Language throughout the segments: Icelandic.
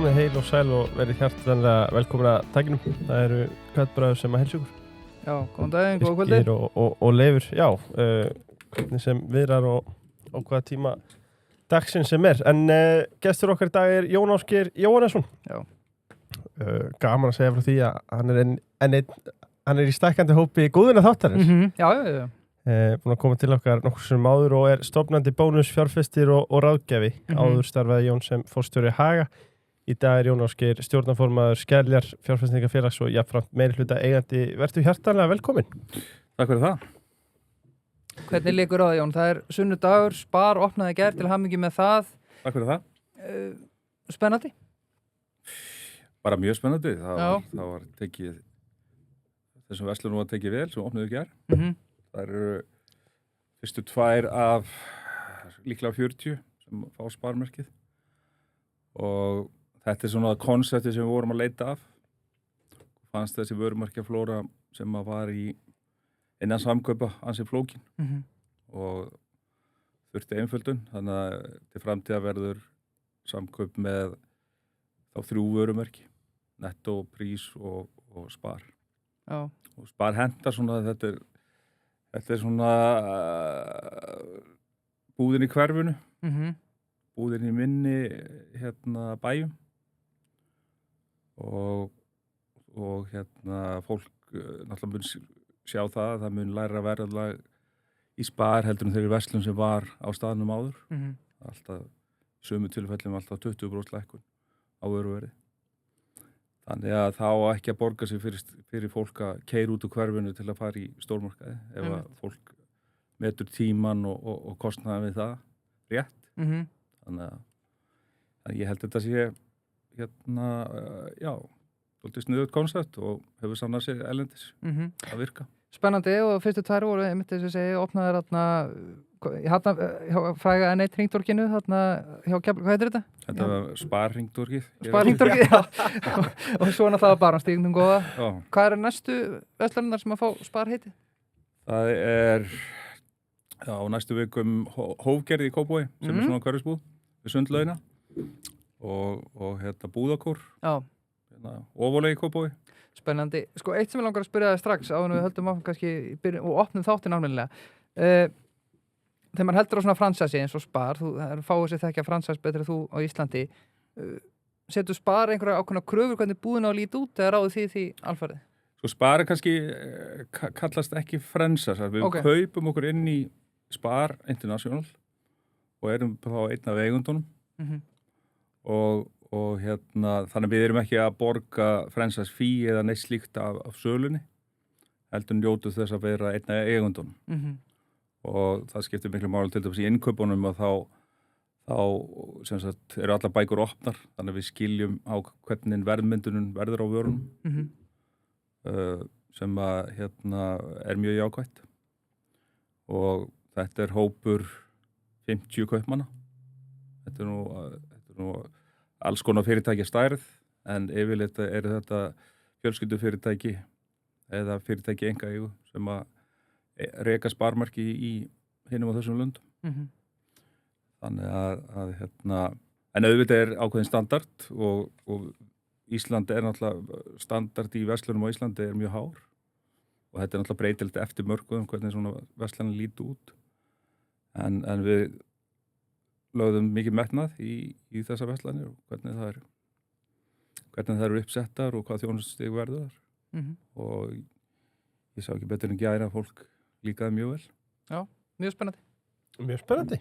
komið heil og sæl og verið hjartanlega velkomin að tæknum. Það eru kvæðbræður sem að heilsa ykkur. Já, góðan daginn, góða kvöldi. Birkir og Leifur, já, hvernig sem viðrar og hvaða tíma dagsins sem er. En gestur okkar í dag er Jón Ásgeir Jóhannesson. Já. Gaman að segja frá því að hann er í stækkandi hópi góðina þáttarins. Já. Búin að koma til okkar nokkur sem áður og er stofnandi bónus, fjárfestir og ráðgjafi. Áður starfaði Jón sem forstjóri Haga. Í dag er Jón Ásgeir stjórnarformaður Skeljar fjárfestingafélags og jafnframt meirihluta eigandi. Vertu hjartanlega velkomin. Takk fyrir það. Hvernig liggur á það, Jón? Það er sunnudagur, Spar opnaði í gær, til hamingju með það. Takk fyrir það. Spennandi? Bara mjög spennandi. Það var tekið, þessum verslunum var tekið vel sem opnaði í gær. Það eru fyrstu 2 af líklega 40 sem fá sparmerkið og þetta er svona konseptið sem við vorum að leita af. Fannst þessi vörumerkjaflóra sem að var innan samkaupa ansi flókin og þurfti einföldun, þannig að til framtíða verður samkaup með þá 3 vörumerki, Netto, Prís og Spar. Já. Og Spar hentar svona að Þetta er svona búðin í hverfinu, búðin í minni bæjum og fólk náttúrulega mun sjá það mun læra verðlag í Spar heldur en þeirri verslun sem var á staðnum áður. Alltaf, sömu tilfellum alltaf 20% lækkun á vöruverði. Þannig að þá ekki að borga sig fyrir fólk að keyra út úr hverfinu til að fara í stórmarkaði ef að fólk metur tíman og kostnaði við það rétt. Þannig að ég held að þetta sé svolítið sniðugt koncept og hefur sannað sig erlendis að virka. Spennandi og fyrstu 2 voru einmitt þess að segja opnaðir hjá fræga N1 hringtorkinu hjá Keflavík, hvað heitir þetta? Þetta var Spar-hringtorkið. Spar-hringtorkið, já. Og svo náttúrulega bara stígnum góða. Já. Hvað eru næstu verslanirnar sem að fá Spar heiti? Það er á næstu vikum Hófgerði í Kópavogi sem er svona hverfisbúð við Sundlaugina og Búðakór. Já. Ofalega í Kópavogi. Spennandi. Sko, eitt sem ég langar að spyrja það strax áður en við höldum áfram kannski og opnum þáttinn almennilega. Þegar maður heldur á svona fransæsi eins og Spar, það er fáið sér þekkja fransæs betur en þú á Íslandi, setur Spar einhverja ákveðna kröfur hvernig búðin á að líta út eða ráðu því alfarið? Sko, Spar er kannski kallast ekki fransæs. Við kaupum okkur inn í Spar International og erum þá einn af eigundunum og þannig við erum ekki að borga fransæs fee eða neitt slíkt af sölunni, heldur njótu þess að vera einn af eigundunum. Og það skiptir miklu máli til dæmis í innkaupunum og þá sem sagt eru allar bækur opnar, þannig að við skiljum á hvernig verðmyndunin verður á vörunum sem að er mjög jákvætt og þetta er hópur 50 kaupmanna. Þetta er nú alls konar fyrirtæki stærð en yfirleitt eru þetta fjölskyldufyrirtæki eða fyrirtæki einkaeigu sem að reka sparmarki í hinum á þessum löndum. Þannig að en auðvitað er ákveðin standard og Ísland er náttúrulega standard í verslunum á Íslandi er mjög hár og þetta er náttúrulega breytilegt eftir mörkuðum hvernig svona verslanir líti út en við lögðum mikið metnað í þessa verslanir og hvernig það eru uppsettar og hvað þjónustustig verður og ég sá ekki betur en gæra að fólk líkaði mjög vel. Já, mjög spennandi. Mjög spennandi.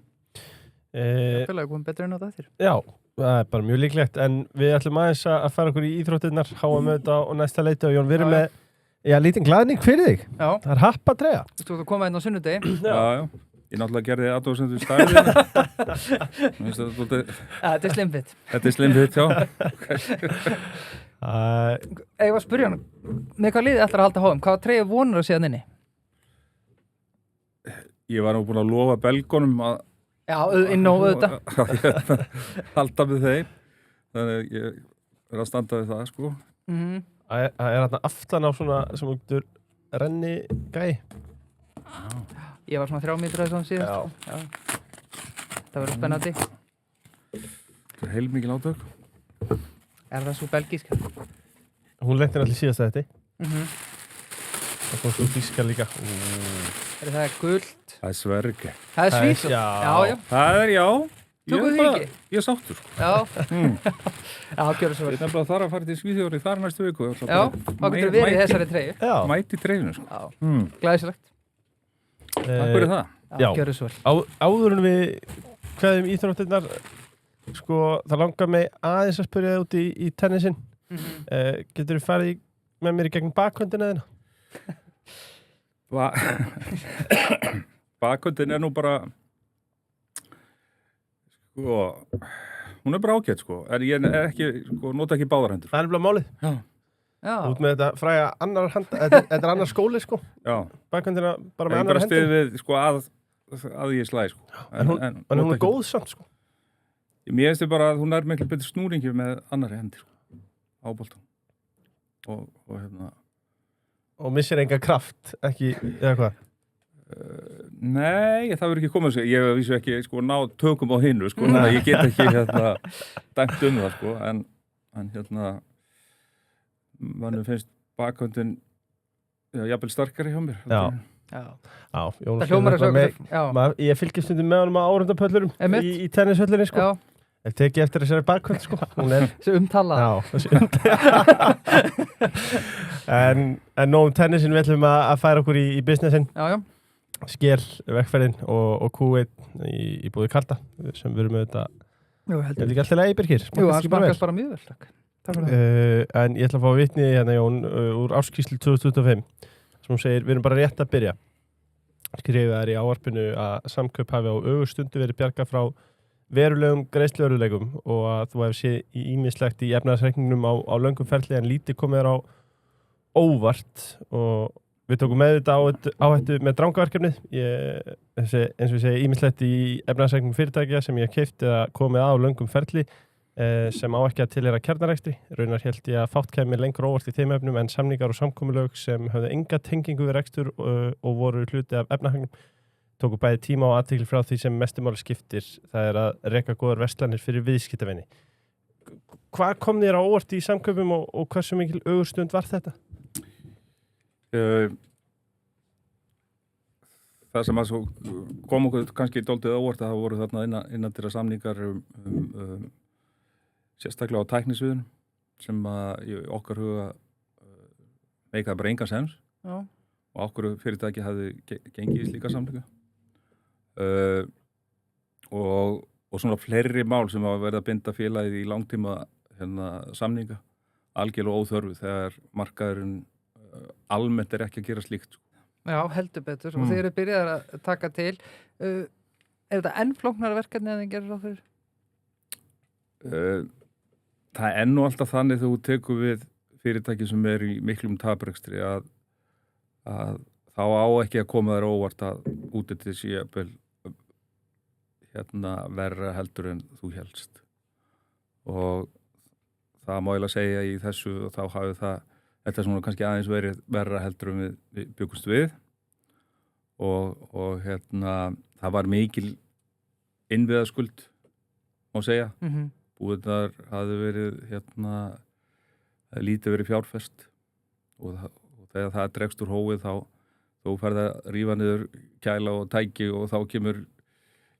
Félagi komum betur en á það eftir. Já, það er bara mjög líklegt en við ætlum aðeins að fara okkur í íþróttirnar, HM auðvitað og næsta leiti og Jón, við erum með lítinn glaðning fyrir þig. Já. Það er happatreyja. Þú ert að koma einn á sunnudegi. Já. Ég náttúrulega gerði athugasemd við stærðina. Þetta er slimfitt. Þetta er slimfitt, já. Ég var að spyrja hann, með hvað liðið ætlar að halda HM? Hvaða treyju vonur að séðan inni? Ég var nú búin að lofa belgonum að inn á auðvitað. Halda með þeim. Þannig ég er að standa við það, sko. Það er þarna aftan á svona sem þú renni gæi. Ég var svona 3 mítra þess að síðast. Það verður spennandi. Þetta er heilmikil átök. Er það svo belgíska? Hún lenti allir síðast að þetta. Það kom svo þýska líka. Það er guld. Það Sverige. Það Svís. Já. Það já. Tókuð þið ekki? Ég sáttur, sko. Já. Já, gjörðu svo vel. Ég nefnilega þarf að fara til Svíþjóðar í þar næstu viku. Já, þá getur verið í þessari treyju. Já. Mæti treyjunni, sko. Já, glæsilegt. Takk fyrir það. Já, gjörðu svo vel. Áður en við kveðum íþróttirnar, sko, það langar mig aðeins að spyrja þig út í tennisinn. Getur þú farið með mér í gegnum bakhöndina þina? Bakhöndin nú bara sko, hún bara ágætt, sko, en ég ekki, sko, nota ekki báðar hendur. Það bara málið. Já. Út með þetta fræga annar hand, þetta er annar skóli, sko. Já. Bakhöndina bara með annar annar hendur. Ég bara stið við, sko, að ég slæði, sko. En hún er góð samt, sko. Mér finnst bara að hún er miklu betur snúringi með annarri hendi, sko, á boltan. Og hérna. Og missir enga kraft, ekki, eða hvað? Nei, það verður ekki komið sér. Ég vissi ekki, sko, ná tökum á hinnu, sko, þannig að ég get ekki, hérna, dæmt það, sko, en hérna, mannum finnst bakhöndin, jafnvel starkari hjá mér. Já. Jón, það hljómar að ég fylgist stundum með honum á árundapöllurum í tennishöllinni, sko. Já. Ef tekið eftir þessari bakhönd, sko. Hún er þessi umtalað. Já, þessi umtalað. En nóg tennisin við ætlum að færa okkur í businessin. Já. Skél, vegferðin og Q1 í búði Kalda sem við erum með þetta. Jú, heldur. Er þetta ekki alltaf Birgir? Jú, það smakast bara mjög vel, takk. En ég ætla að fá vitni hérna, Jón, úr ársskýrslu 2025 sem hún segir, við erum bara rétt að byrja. Skrifið þær í ávarpinu að samkaup hafi á ögurstundu verið bjargað frá verulegum greiðsluörðuleikum og að þú hefur séð í ýmislegt í efnahagsreikningnum á löngum ferli en lítið komið þér á óvart og við tókum með þetta áhættu með drangaverkefnið. Eins og ég segi, ýmislegt í efnahagsreikningum fyrirtækja sem ég hef keypt eða komið á löngum ferli sem á ekki að tilheyra kjarnarekstri. Raunar held ég að fátt kæmi lengur óvart í þeim efnum en samningar og samkomulög sem höfðu enga tengingu við rekstur og voru hluti af efnahagnum tóku bæði tíma og athygli frá því sem mestumáli skiptir. Það er að reka góðar verslanir fyrir viðskiptavinni. Hvað kom þér á óvart í samkaupum og hversu mikil ögurstund var þetta? Það sem að svo kom okkur kannski dálítið óvart að það voru þarna innan þeirra samningar sérstaklega á tæknisviðunum sem að í okkar huga meikaði bara engan sens og okkur fyrirtæki hafði gengið í slíka samninga og svona fleiri mál sem hafa verið að binda félagið í langtíma samninga algjörlega óþörfu þegar markaðurinn almennt er ekki að gera slíkt. Já, heldur betur og þeir eru byrjaðar að taka til. Er þetta enn flóknara verkefni en þið gerir ráð fyrir? Það er nú alltaf þannig þegar þú tekur við fyrirtæki sem er í miklum taprekstri að þá á ekki að koma þér óvart að útið sé jafnvel verra heldur en þú helst og það má eiginlega segja í þessu og þá hafi þetta svona kannski aðeins verið verra heldur en við byggumst við og það var mikil innviðaskuld má segja búðirnar hafði verið lítið verið fjárfest og þegar það dregst úr hófið þá þú ferð að rífa niður kæla og tæki og þá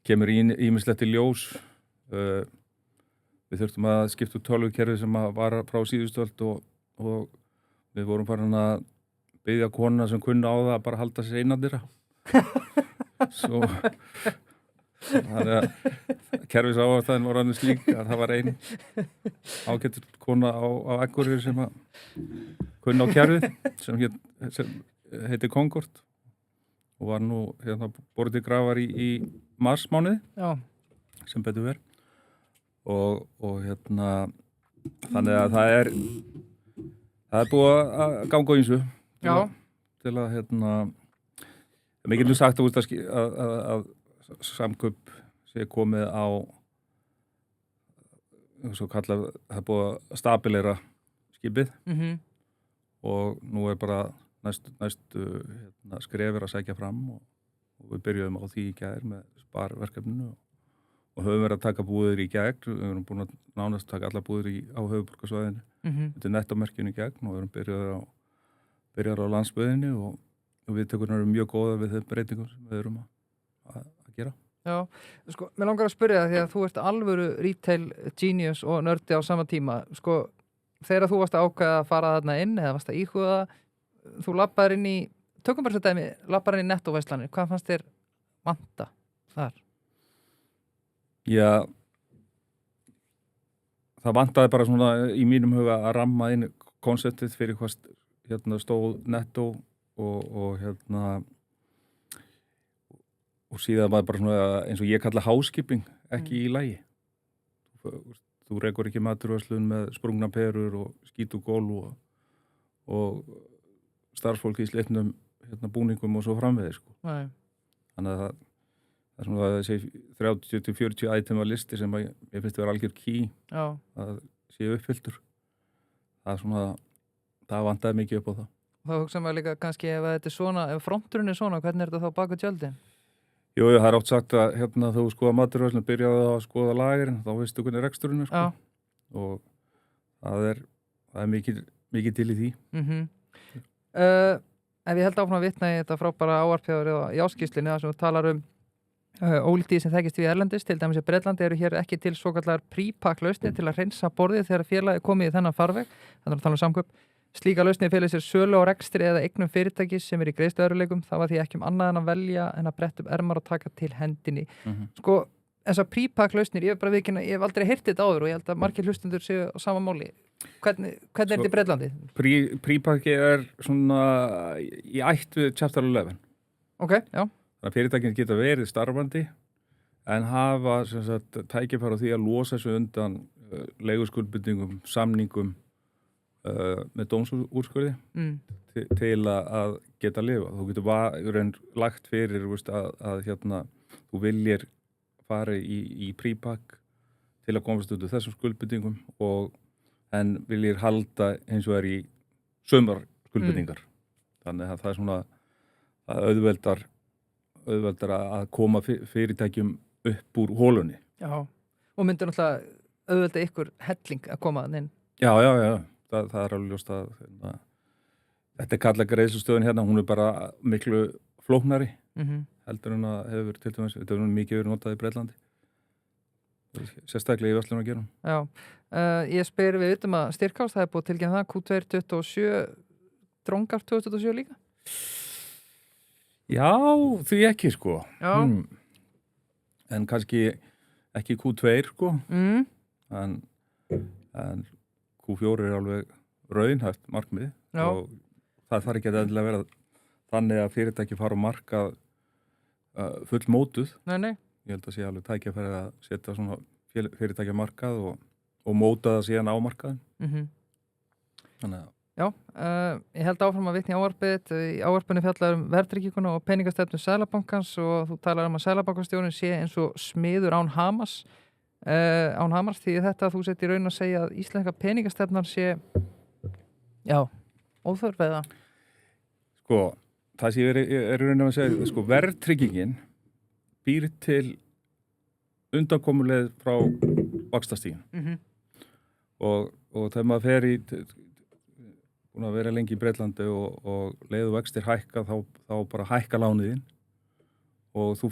kemur ýmislegt í ljós. Við þurftum að skipta út tölvukerfi sem var frá síðustu öld og við vorum farin að biðja konuna sem kunna á það að bara halda sér einandira. Svo þannig að kerfisávarstaðin var annars slík að það var ein ágættur kona á Akureyri sem að kunna á kerfið sem heitir Concord og var nú borið til grafar í marsmánuði sem betur verið og þannig að það er búið að ganga á ýmsu til að við getum sagt að samkaup sé komið á svo kallað, það er búið að stabilira skipið og nú er bara næstu skrefir að sækja fram og við byrjuðum á því í gær með sparverkefninu og höfum verið að taka búðir í gegn, við erum búin að nánast taka alla búðir á höfuðborgarsvæðinu. Þetta er nettomerkjunu í gegn og við erum byrjar á landsbyggðinni og viðtökurnar eru mjög góða við þeim breytingum sem við erum að gera. Já, sko, mér langar að spyrja það því að þú ert alvöru retail genius og nördi á sama tíma. Sko, þegar þú varst að ákveða að fara þarna inn eða varst að íhuga, þú labbaðir inn í, tökum bara svo dæmi, labbaðir inn í nettoverslanir. Hvað fannst þér vanta þar? Já, það vantaði bara svona í mínum huga að ramma inn konseptið fyrir hvað stóð Netto og síðan var bara svona eins og ég kalla housekeeping ekki í lagi. Þú rekur ekki maturverslun með sprungna perur og skítu gólf og starfsfólki í slitnum búningum og svo framvegis sko. Nei. Þannig að það er svona þessi 30-40 ætema listi sem ég finnst að vera algjör key að séu uppfylltur. Það er svona, það vantaði mikið upp á það. Þá hugsa maður líka kannski ef þetta er svona, ef fronturinn er svona, hvernig er þetta þá bak við tjöldin? Jú, það er oft sagt að þú skoða maturverslun, byrjaði að skoða lagerinn, þá veistu hvernig reksturinn er sko. Og það er mikið til í því. Ef ég held áfram að vitna í þetta frábæra ávarpjáður í áskýrslunni þar sem þú talar ólíktið sem þekkist við erlendis, til dæmis í Bretlandi eru hér ekki til svokallar pre-pack lausnir til að hreinsa borðið þegar félagi komið í þennan farveg, þannig að tala um samkaup. Slíka lausnir felur sér sölu á rekstri eða eignum fyrirtækis sem er í greiðsluörðugleikum, það var því ekki annað en að velja en að bretta upp ermar og taka til hendinni. Sko, þessar pre-pack lausnir, ég hef aldrei heyrt þetta áður og ég held að margir hlustendur séu á sama máli. Hvernig er þetta í Bretlandi? Pre-packi er svona í ætt við Chapter 11. Ok, já. Þannig að fyrirtækin geta verið starfandi en hafa tækifæri á því að losa sig undan leiguskuldbindingum, samningum með dómsúrskurði til að geta lifa. Þú getur lagt fyrir að þú viljir fara í pre-pack til að komast út úr þessum skuldbindingum en viljir halda eins og í sumar skuldbindingar. Þannig að það er svona að auðveldar að koma fyrirtækjum upp úr hólunni. Já, og myndir náttúrulega auðvelda ykkur helling að koma þannig inn. Já. Það er alveg ljóst að þetta er kallað greiðslustöðin hérna, hún er bara miklu flóknari heldur en að hefur til dæmis, þetta hefur mikið verið notað í Bretlandi. Sérstaklega í verslunum að gera. Já, ég spyr við vitum að Styrkás, það er búið tilkynna það, Q2 27, drongar 2027 líka? Já, því ekki sko. En kannski ekki Q2 sko. En Q4 er alveg raunhæft markmið og það þarf ekki að endilega vera þannig að fyrirtæki fara á markað fullmótuð. Nei. Ég held að sé alveg tækifæri að setja svona fyrirtæki á markað og móta það síðan á markaðin. Þannig að ég held áfram að vitna í ávarpið. Í ávarpinu fjallar verðtrygginguna og peningastefnu Seðlabankans og þú talar að Seðlabankastjórinn sé eins og smiður án hamars því þetta að þú sett í raun að segja að íslenska peningastefnan sé óþörf eða? Sko, það sem ég er raun að segja, sko, verðtryggingin býr til undankomuleið frá vaxtastígin og þegar maður fer búin að vera lengi í Bretlandi og leiðu vextir hækka þá bara hækka lániðin og þú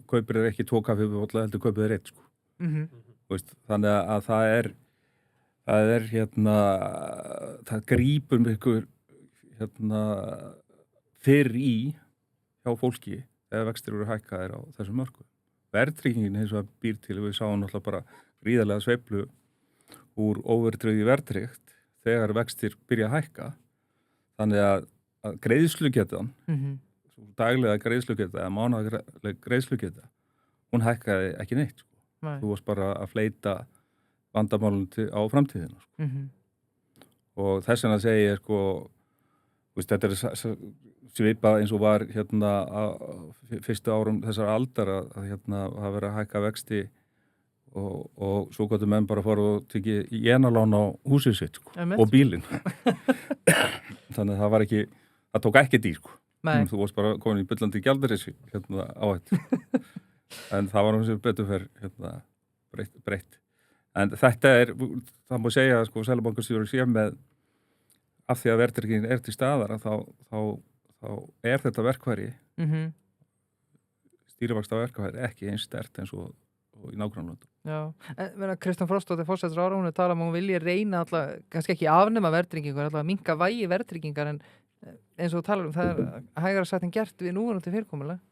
kaupir þér ekki 2 kaffibolla heldur kaupir þér 1 sko. Þannig að það grípur ykkur fyrr í hjá fólki eða vextir eru hækkaðir á þessum mörkum. Verðtryggingin eins og að býr til, við sáum náttúrulega bara gríðarlega sveiflu úr óverðtryggð í verðtryggt þegar vextir byrja að hækka. Þannig að greiðslugetan, daglega greiðslugeta eða mánaðarleg greiðslugeta, hún hækkaði ekki neitt. Sko. Þú varst bara að fleyta vandamálun á framtíðina. Sko. Og þess vegna segi ég, sko, þetta er svipað eins og var á fyrstu árum þessar aldar að það verið að hækka vexti og svo gott menn bara fóru og tekið jenalán á húsið sitt sko, og bílinn. Þannig að það tók ekki dýr. Sko. Þú varst bara komin í byllandi gjaldeyris áhættu. en það var sem betur fyrir breytt. En þetta það má segja sko Seðlabankastjóri sé með af því að verðtryggingin til staðar þá þetta verkfæri stýrivaxta verkfæri ekki eins sterkt eins og í nágrannlöndum. Já, Kristján Frostóttir forsætisráðherra, hún talar hún vilji reyna alltaf, kannski ekki afnema verðtryggingar, alltaf minnka vægi verðtryggingar en eins og talar það hægara sagt en gert við núverandi fyrirkomulag.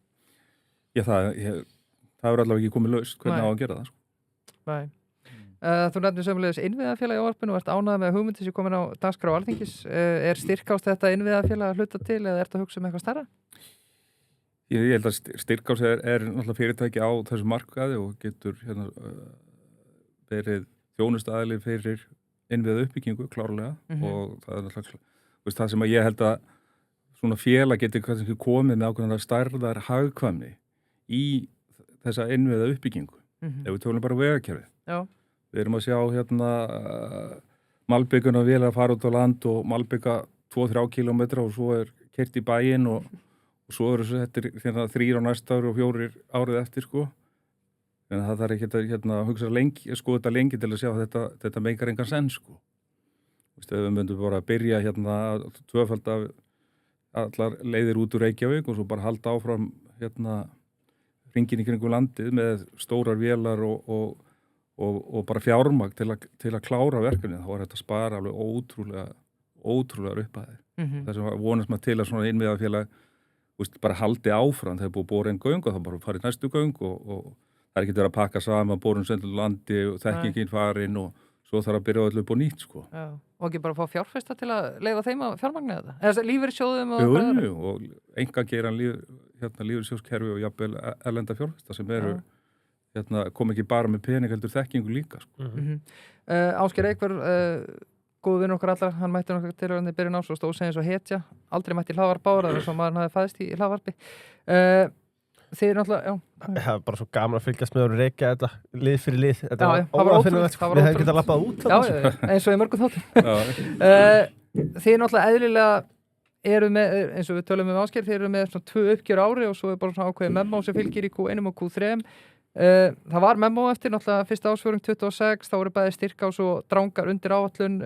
Já, það er allavega ekki komið laust hvernig á að gera það. Sko. Nei. Þú nefnir sömulegis innviðafélag í ávarpinu og ert ánægð með hugmyndi sem komin á dagskrá Alþingis. Styrkást þetta innviðafélag að hluta til eða ert að hugsa eitthvað stærra? Ég held að Styrkás náttúrulega fyrirtæki á þessu markaði og getur verið þjónustaðili fyrir innviða uppbyggingu klárlega og það náttúrulega það sem að ég held að svona félag getur kannski komið með ákveðna stærðar hagkvæmni í þessa innviða uppbyggingu ef við tölum bara vegakerfið. Já. Við erum að sjá malbygguna vel að fara út á land og malbygga 2-3 kilometra og svo keyrt í bæinn og svo settir 3 á næsta ári og 4 árið eftir sko. En það þarf ekki að hugsa lengi, sko þetta lengi til að sjá þetta meikar engan sens sko. Ef við myndum bara að byrja að tvöfalda allar leiðir út úr Reykjavík og svo bara halda áfram hringinn í kringum landið með stórar vélar og bara fjármagn til að klára verkefnið, þá þetta spara alveg ótrúlega upphæðir. Þess að vonast maður til að svona innviðafélag bara haldi áfram þegar búið bóra einn göng og þá bara farið næstu göng og það ekki verið að pakka saman bórun sendlu landi og þekkingin farin og svo þarf að byrja öllu upp á nýtt sko. Já, og ekki bara fá fjárfesta til að leyfa þeim að fjármagna þetta? Eða lífeyrissjóðum og einkageiran lífeyrissjóðskerfi og jafnvel erlenda fjárfesta sem eru kom ekki bara með pening heldur þekkingu líka sko. Ásgeir Eikver góðu vinn okkar allar, hann mætti okkar til að byrja náms og stóð segja eins og hetja, aldrei mætti hlaðvarp ára þar sem maður hafði fæðst í hlaðvarpi. Þið náttúrulega, það var bara svo gaman að fylgjast með og reykja þetta lið fyrir lið. Þetta var ótrúlegt. Við hefum getað lappað út. Já, eins og í mörgum þáttum. Þið náttúrulega eðlilega eru með, eins og við tölum Ásgeir, þið eru með svona 2 uppgjör ári og svo bara svona ákveðið memo sem fylgir í Q1 og Q3. Það var memo eftir náttúrulega fyrsta ásvöring 26, þá voru bæði Styrkás og Drangar undir áætlun.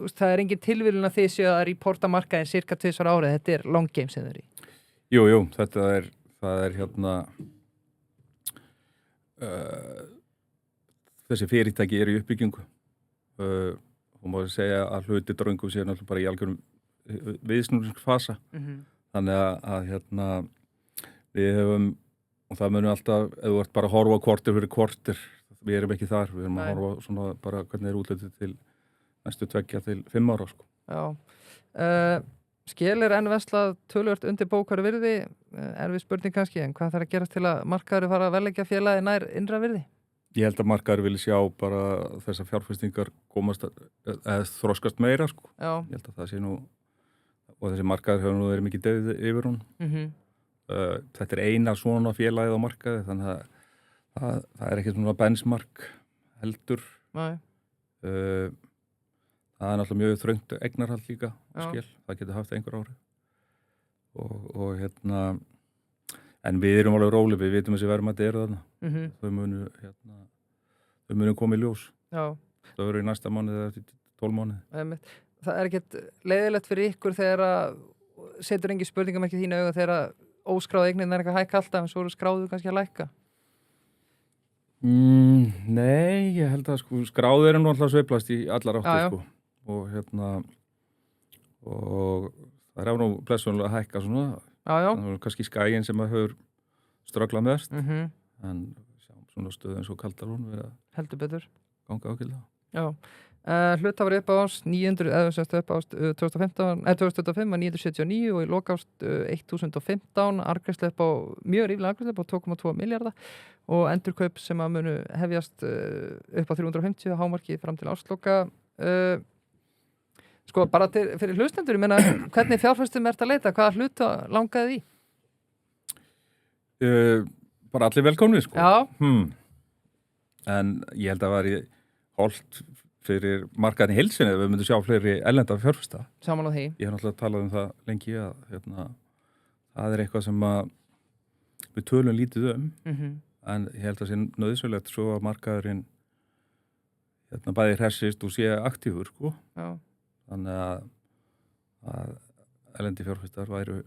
Það engin tilviljun að þið séu að reporta markaðin cirka 2 árið, þetta er long game sem þið eru í. Jú, það er þessi fyrirtæki eru í uppbyggingu og má segja að hluti Dröngum séu náttúrulega bara í algjörum viðsnúningsfasa. Þannig að við höfum, og það munum alltaf, ef þú ert bara að horfa korter fyrir korter, við erum ekki þar, við erum að horfa svona bara hvernig útlitið til næstu 2 til 5 ára sko. Já. Skel enn verslað töluvert undir bókari virði, erfið spurning kannski, en hvað þarf að gerast til að markaður fara að verðleggja félagi nær innra virði? Ég held að markaður vilja sjá bara þessar fjárfestingar komast eða þroskast meira sko. Já. Ég held að það sé nú, og þessi markaður hefur nú verið mikið dauð yfir hún. Þetta er eina svona félagið á markaði, þannig að það er ekki svona benchmark heldur. Nei. Það er náttúrulega mjög þröngt eignarhald líka, Skel, það getur haft einhver ári. Og en við erum alveg róleg, við vitum þessi verðmæti eru þarna. Þau munu koma í ljós. Já. Það verður í næsta mánuði eða eftir 12 mánuði. Það er ekkert leiðilegt fyrir ykkur þegar að setur engin spurningum ekki þínu auga þegar að óskráð eignin er eitthvað hækka alltaf, en svo eru skráðu kannski að lækka? Nei, ég held að sko, skráðu eru nú alltaf sveiflast í allar áttir sko. Og það er nú blessunlega að hækka svona. Það er kannski Skæin sem að hefur strögglað mest, en svona stöð eins og Kaldalón við að heldur betur ganga ákveðlega. Já. Hluthafar upp á ást 2025 var 979 og í lokást 1015, arðgreiðsla upp á mjög ríflega arðgreiðsla upp á 2,2 milljarða og endurkaup sem að munu hefjast upp á 350 hámarki fram til ársloka. Sko bara fyrir hlustendur, ég meina hvernig fjárfestum ert að leita, hvaða hluta langaði í? Bara allir velkomni sko. Já. En ég held að það væri holdt fyrir markaðin í heilsinni ef við myndum sjá fleiri erlenda fjárfesta. Saman á því. Ég hef náttúrulega talað um það lengi að það er eitthvað sem að við tölum lítið en ég held að sé nauðsynlegt svo að markaðurinn bæði hressist og sé aktífur, sko. Já. Þannig að erlendi fjárfestar væru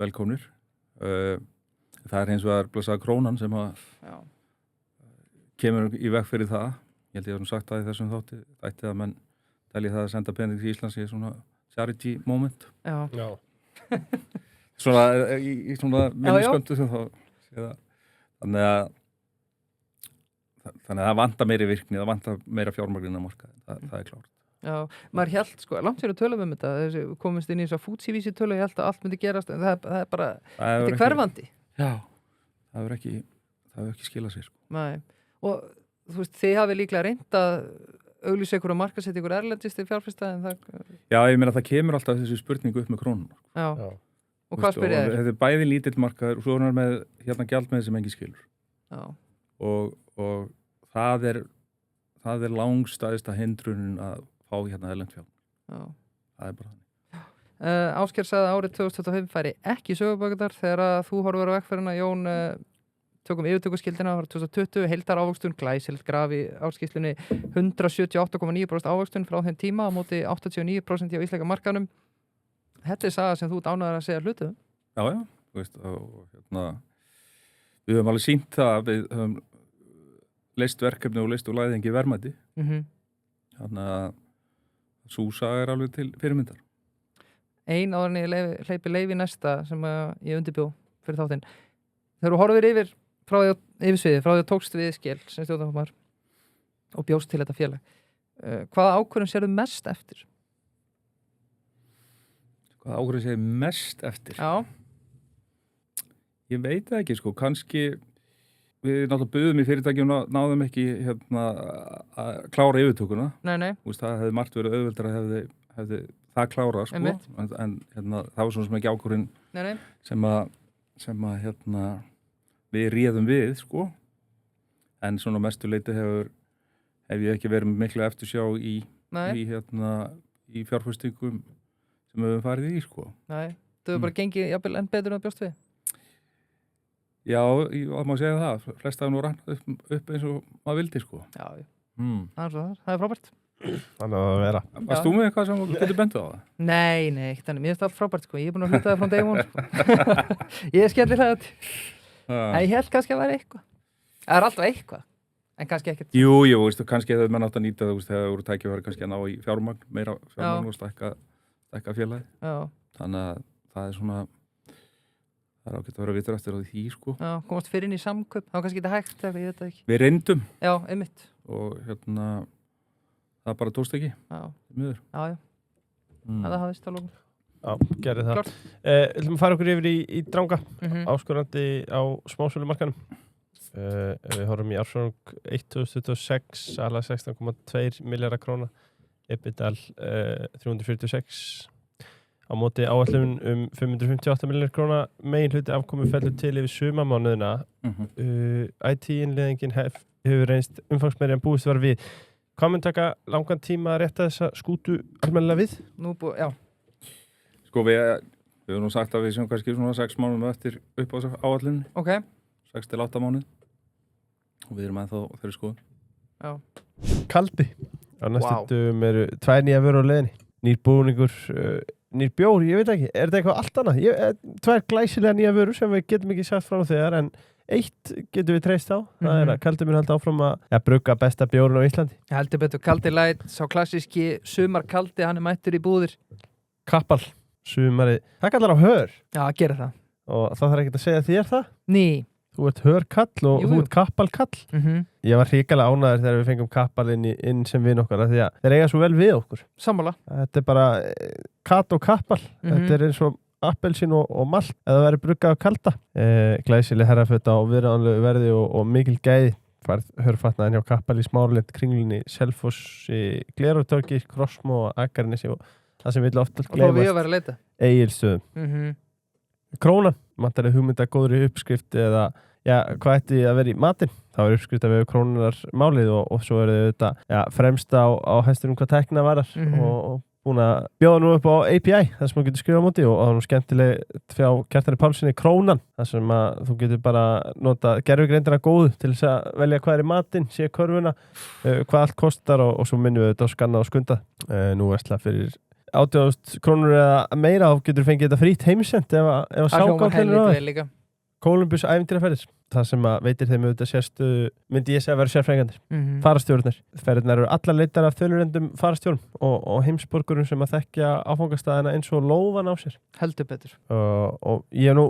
velkomnir. Það hins vegar blessaða krónan sem að kemur í veg fyrir það. Ég held ég sagt það í þessum þátti að menn telji það að senda pening til Íslands í svona charity moment. Já. Svona í svona minnisköndu sem þá þannig að það vantar meiri virkni, það vantar meira fjármagn á markaði, það klárt. Já, maður hélt, sko, langt fyrir að tölum þetta, þessi komist inn í þess að FTSE tölu, ég held að allt myndi gerast, en það er bara, þetta er hverfandi. Já, það hefur ekki skilað sér, sko. Nei, og þú veist, þið hafið líklega reynt að auglýsa ykkur og markasetja ykkur erlendis til fjárfesta, en það... Já, ég meina það kemur alltaf þessi spurningu upp með krónuna. Já, og hvað spyrir þér? Þetta er bæði lítill markaður og svo er með gjaldmiðil sem enginn skilur. Já. Og það er langstæðista hindrunin að fá erlend fjármagn. Já. Það er bara þannig. Ásgeir sagði að árið 2025 færi ekki í sögubækundar þegar að þú horfur á vegferðina, Jón, tökum yfirtökuskildina árið 2020, heildar ávöxtun, glæsilegt graf í áskýrslunni 178,9% ávöxtun frá þeim tíma á móti 89% á íslenska markaðnum. Þetta er saga sem þú ánægðar að segja hlutu. Já, þú veist, við höfum alveg sýnt það að við höfum leist verkefni og leist og læðingi verðmæti. Þannig að sú saga er alveg til fyrirmyndar. Ein áður en ég hleypi leyfi næsta sem ég undirbjó fyrir þáttinn. Þegar þú horfir yfir sviðið, frá því að tókst við skil sem stjórnarformaður og bjóst til þetta félag. Hvaða ákvörðun sérðu mest eftir? Hvaða ákvörðun sérðu mest eftir? Já. Ég veit það ekki, sko. Kannski við náttúrulega buðum í fyrirtækjum og náðum ekki að klára yfirtökuna. Nei. Það hefði margt verið auðveldara hefði það klára, sko. En það var svona sem ekki ákvörðun sem að við réðum við, sko. En svona mestu leyti hef ég ekki verið miklu eftirsjá í fjárfestingum sem við höfum farið í, sko. Nei, þú hefur bara gengið jafnvel enn betur en að bjóst við? Já, það má segja það. Flest hafa nú rann upp eins og maður vildi, sko. Já, það er frábært. Þannig að vera. Varst þú með eitthvað sem getur bendið á það? Nei, ekki þannig. Mér finnst það allt frábært, sko. Ég er búin að hluta það frá day one, sko. Ég er skellir það. En ég held kannski að vera eitthvað. Það er alltaf eitthvað, en kannski ekkert. Jú, veistu, kannski hefur menn átt að nýta það, þegar þú eru tækifæri kannski að ná í fjármagn, meira fjármagn og stækka félagi. Já. Þannig að það er svona, það er ágætt að vera vitur eftir á því, sko. Já, komast fyrir inn í samkaup, það var kannski ekki hægt, ég veit það ekki. Við reyndum. Já, einmitt. Og það bara tókst ekki. Já. Miður. Já. Það hafðist að lókum. Já, gerði það. Við fara okkur yfir í Dranga, áskorandi á smásölumarkanum. Við horfum í ársfjórðung 2026, ala 16,2 milljarðar króna, EBITDA 346, á móti áætlun 558 milljarðar króna, megin hluti afkomu fellur til yfir sumarmánuðina. IT-innleiðingin hefur reynst umfangsmeiri en búist var við. Hvað mun taka langan tíma að rétta þessa skútu almennilega við? Já. Sko við höfum nú sagt að við séum kannski svona 6 mánuðum eftir upp á áætlunni. Ok. 6 til 8 mánuð. Og við erum ennþá þeirri skoðun. Já. Kaldi. Á næstum eru 2 nýjar vörur á leiðinni. Nýr búningur, nýr bjór, ég veit ekki. Er þetta eitthvað allt annað? 2 glæsilega nýjar vörur sem við getum ekki sagt frá þegar, en eitt getum við treyst á. Það er að Kaldi mun halda áfram að brugga besta bjórinn á Íslandi. Heldur betur, Kaldi Light, sá klassíski sumarkaldi, hann er mættur í búðir. Kappal. Sumarið, það kallar á hör. Já, gera það. Og það þarf ekki að segja þér það? Ný. Þú ert hörkall og þú ert kappalkall. Ég var hrikalega ánægður þegar við fengum kappal inn sem vin okkar, því að þeir eiga svo vel við okkur. Sammála. Þetta er bara katt og kappal. Þetta er eins og appelsín og malt, eða verið bruggað á kalda. Glæsileg herraföta á viðráðanlegu verði og mikil gæði. Farð hörfatnaðin hjá Kappal í Smáralind, Kringlunni, Selfossi, Glerártorgi, Krossmó og Akranesi og það sem vil oft gleymast Egilsstöðum. Krónan, vantarlega hugmynda góðri uppskrift eða hvað ætti að vera í matinn. Það var uppskrift að við krónunar málið og svo er þetta fremst á hæsturum hvað tækna varar og búin að bjóða nú upp á API þar sem þú getur skrifað á móti og það er nú skemmtilegt fjá Kjartani Pálssyni Krónan þar sem að þú getur bara nota gervigreindina góðu til þess að velja hvað er í matinn, sé körfuna, hvað allt kostar og svo minnum við þetta á skanna og skunda. Nú versla fyrir 80.000 krónur eða meira og getur fengið þetta frýtt heimsend ef að sákállinu á það. Kólumbus ævintýraferðir. Það sem að veitir þeim auðvitað sérstu, myndi ég segja að vera sérfræðingandir. Farastjórnir. Ferðirnar eru allar leitar af þölurendum farastjórn og heimsborgurum sem að þekkja áfangastaðina eins og lófan á sér. Heldur betur. Og ég hef nú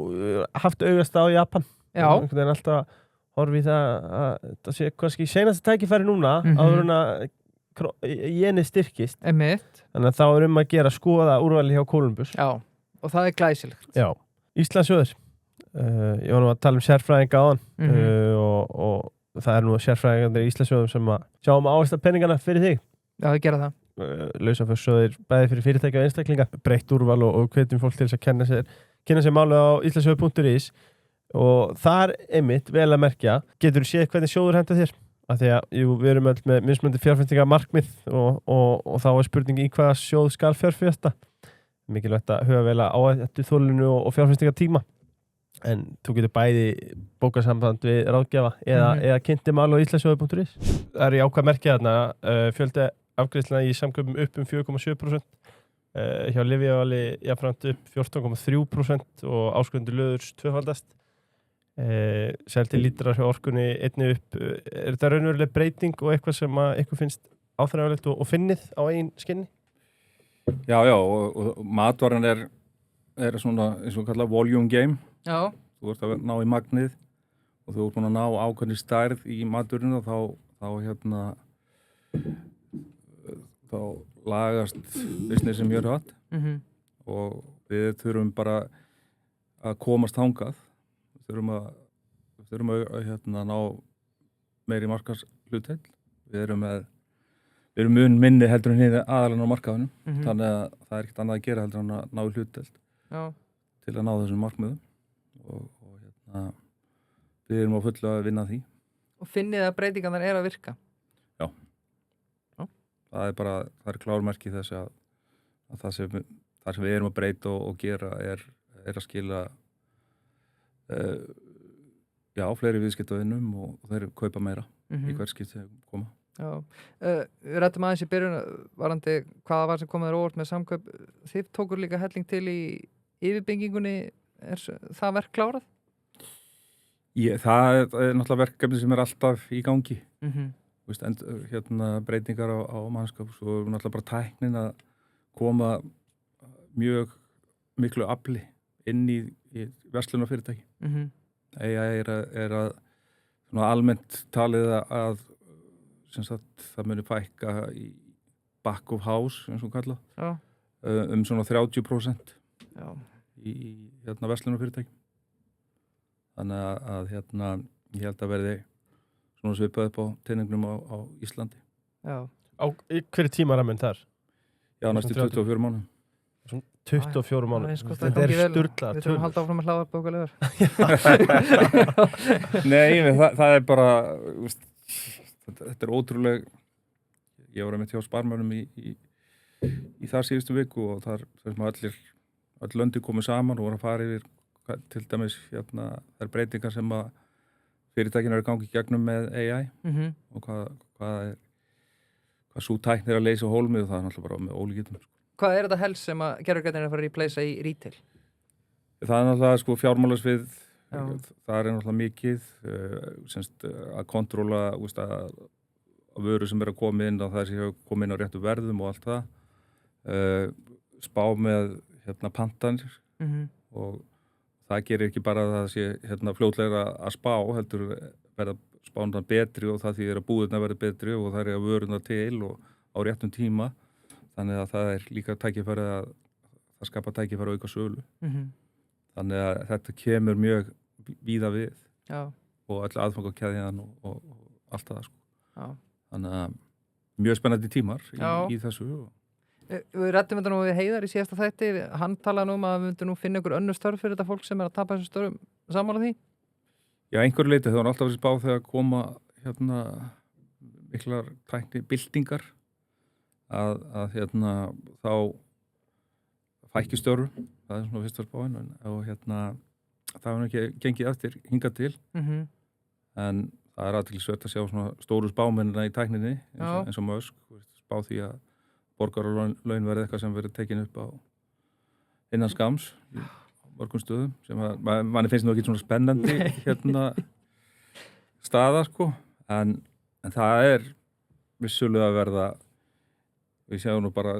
haft augast á Japan. Já. Það er alltaf horfið í það að það sé kannski seinasta tækifæri núna áður en að jenið styrkist. Einmitt. Þannig að þá er að gera skoða úrvali hjá Kólumbus. Já, og það er glæsilegt. Já. Íslandsjóðir. Ég var nú að tala sérfræðinga á hann og það er nú sérfræðingar í Íslandsjóðum sem að sjá ávægsta penningana fyrir þig. Já, það gera það. Lausaförsjóðir bæði fyrir fyrirtækja og einstaklinga, breytt úrval og hvetjum fólk til þess að kynna sér málið á íslandsjóður.is og þar einmitt, vel að merkja, getur þú séð hvernig sjóður henda þér. Af því að við erum öll með mismunandi fjárfestinga markmið og þá er spurning í hvaða sjóð skal fjárfesta. Mikilvægt að huga vel á þetta þolinu og fjárfestinga tíma. En þú getur bæði bókasamband við ráðgjafa eða kynnti mál á íslandsjóður.is. Það er jákvæð merkja þarna, fjöldi afgreiðsluna í samköpum upp 4,7%, hjá lyfjavali jafnframt upp 14,3% og áskrifendur löðurs tvöfaldast. Seldi lítrar hjá orkunni einnig upp. Er þetta raunveruleg breyting og eitthvað sem eitthvað finnst áþreifanlegt og finnið á eigin skinni? Já, og matvaran er svona eins og kallað volume game. Já. Þú ert að ná í magnið og þú ert búin að ná ákveðni stærð í maturinn og þá lagast businessi mjög hratt og við þurfum bara að komast þangað. Við þurfum að ná meiri markaðshlutdeild. Við erum mun minni heldur en hérna aðalann á markaðunum, þannig að það er ekkert annað að gera heldur en að ná í hlutdeild til að ná þessum markmiðum og við erum á fullu að vinna því. Og finnið að breytingarnar er að virka? Já. Það er klármerki þess að það sem við erum að breyta og gera er að skila fleiri viðskiptavinnum og þeir kaupa meira í hvert skipti sem koma. Já. Við rættum aðeins í byrjun varandi hvaða var sem kom þér óvart með samkaup. Þið tókur líka helling til í yfirbyggingunni. Er það verk klárað? Það er náttúrulega verkefni sem er alltaf í gangi. Breytingar á mannskap og svo er náttúrulega bara tæknin að koma mjög miklu afli inn í verslunarfyrirtæki. AI er að almennt talið að það muni fækka í back of house, eins og kallað, svona 30%. Já. Í verslunarfyrirtæki. Þannig að ég held að verði svona svipað upp á teiningnum á Íslandi. Já. Hver er tímaraminn þar? Já, næstu 24 mánuðum. 24 mánuðum. Þetta er sturlað. Við þurfum að halda áfram að hlaða bókalegur. Nei, það er bara þetta er ótrúleg. Ég var með hjá Sparmönnum í þar síðustu viku og þar sem öll löndi komið saman og voru að fara yfir til dæmis þær breytingar sem að fyrirtækin eru gangi gegnum með AI og hvað svo tæknir að leysa hólmið og það er náttúrulega bara með ólíkindum. Hvað er þetta helst sem að gervigreind er að fara að replacea í retail? Það er náttúrulega fjármálasvið, það er náttúrulega mikið að kontróla að vöru sem er að koma inn og það sem hefur komið inn á réttu verðum og allt það. Spá með pantanir og það gerir ekki bara að það sé fljótlega að spá, heldur verða spánar betri og það þýðir að búðirnar verða betri og það er að vöruna til og á réttum tíma. Þannig að það er líka tækifæri að það skapa tækifæri auka sölu. Þannig að þetta kemur mjög víða við og öll aðfangakeðjan og allt það. Þannig að mjög spennandi tímar í þessu. Við rættum þetta nú við Heiðar í síðasta þætti. Hann talaði um að við myndum nú finna ykkur önnur störf fyrir þetta fólk sem er að tapa þessum störfum sammála því? Já, einhverju leyti. Það var alltaf verið spáð þegar koma miklar tækni byltingar að þá fækki störfum, það svona fyrsta spáin og það var ekki gengið eftir hingað til en það athyglisvert að sjá svona stóru spámennina í tækninni eins og Musk, spá því að borgaralaun verði eitthvað sem verið tekin upp á innan skams í mörgum stöðum sem manni finnst nú ekki svona spennandi staða sko en það vissulega að verða við sjáum nú bara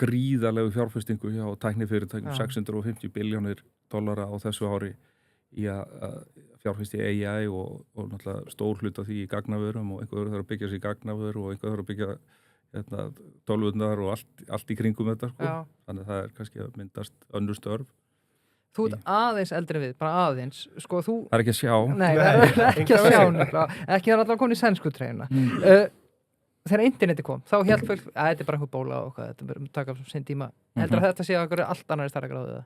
gríðarlegu fjárfestingu hjá tæknifyrirtækjum $650 billjónir á þessu ári í að fjárfesti í AI og náttúrulega stór hluta því í gagnavörum og einhver þarf að byggja sér í gagnavör og einhver þarf að byggja tölvurnar og allt í kringum þetta sko. Þannig að það kannski að myndast önnur störf. Þú ert aðeins eldri við, bara aðeins sko, Það ekki að sjá. Nei, það ekki að sjá ekki að allavega komin í sænsku treyna Þegar interneti kom, þá hélt fólk að þetta bara einhver bóla og hvað, þetta verður að taka sinn tíma heldur að þetta sé að einhverju allt annari stærra gráðu það?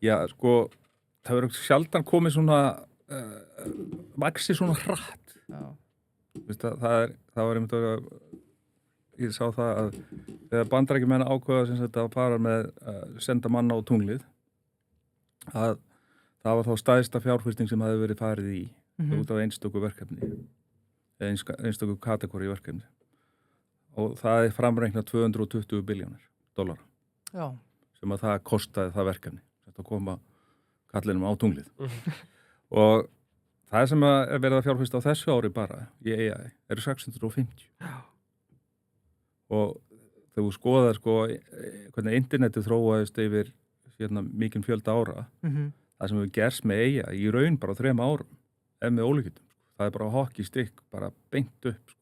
Já, sko það verður sjaldan komið svona vaxi svona hratt það var einmitt að ég sá það að þegar Bandaríkjamenn ákveða að fara með senda manna á tunglið að það var þá stærsta fjárfesting sem hefði verið farið í út af einstöku verkefni einstöku kategóri verkefni og það framreiknað $220 billjónir sem að það kostaði það verkefni að koma kallinum á tunglið og það sem er verið að fjárfesta á þessu ári bara í AI eru 650 og þegar þú skoðar sko hvernig internetið þróaðist yfir mikinn fjölda ára það sem hefur gerst með AI í raun bara á 3 árum með ólíkindum það bara hockey stick, bara beint upp sko.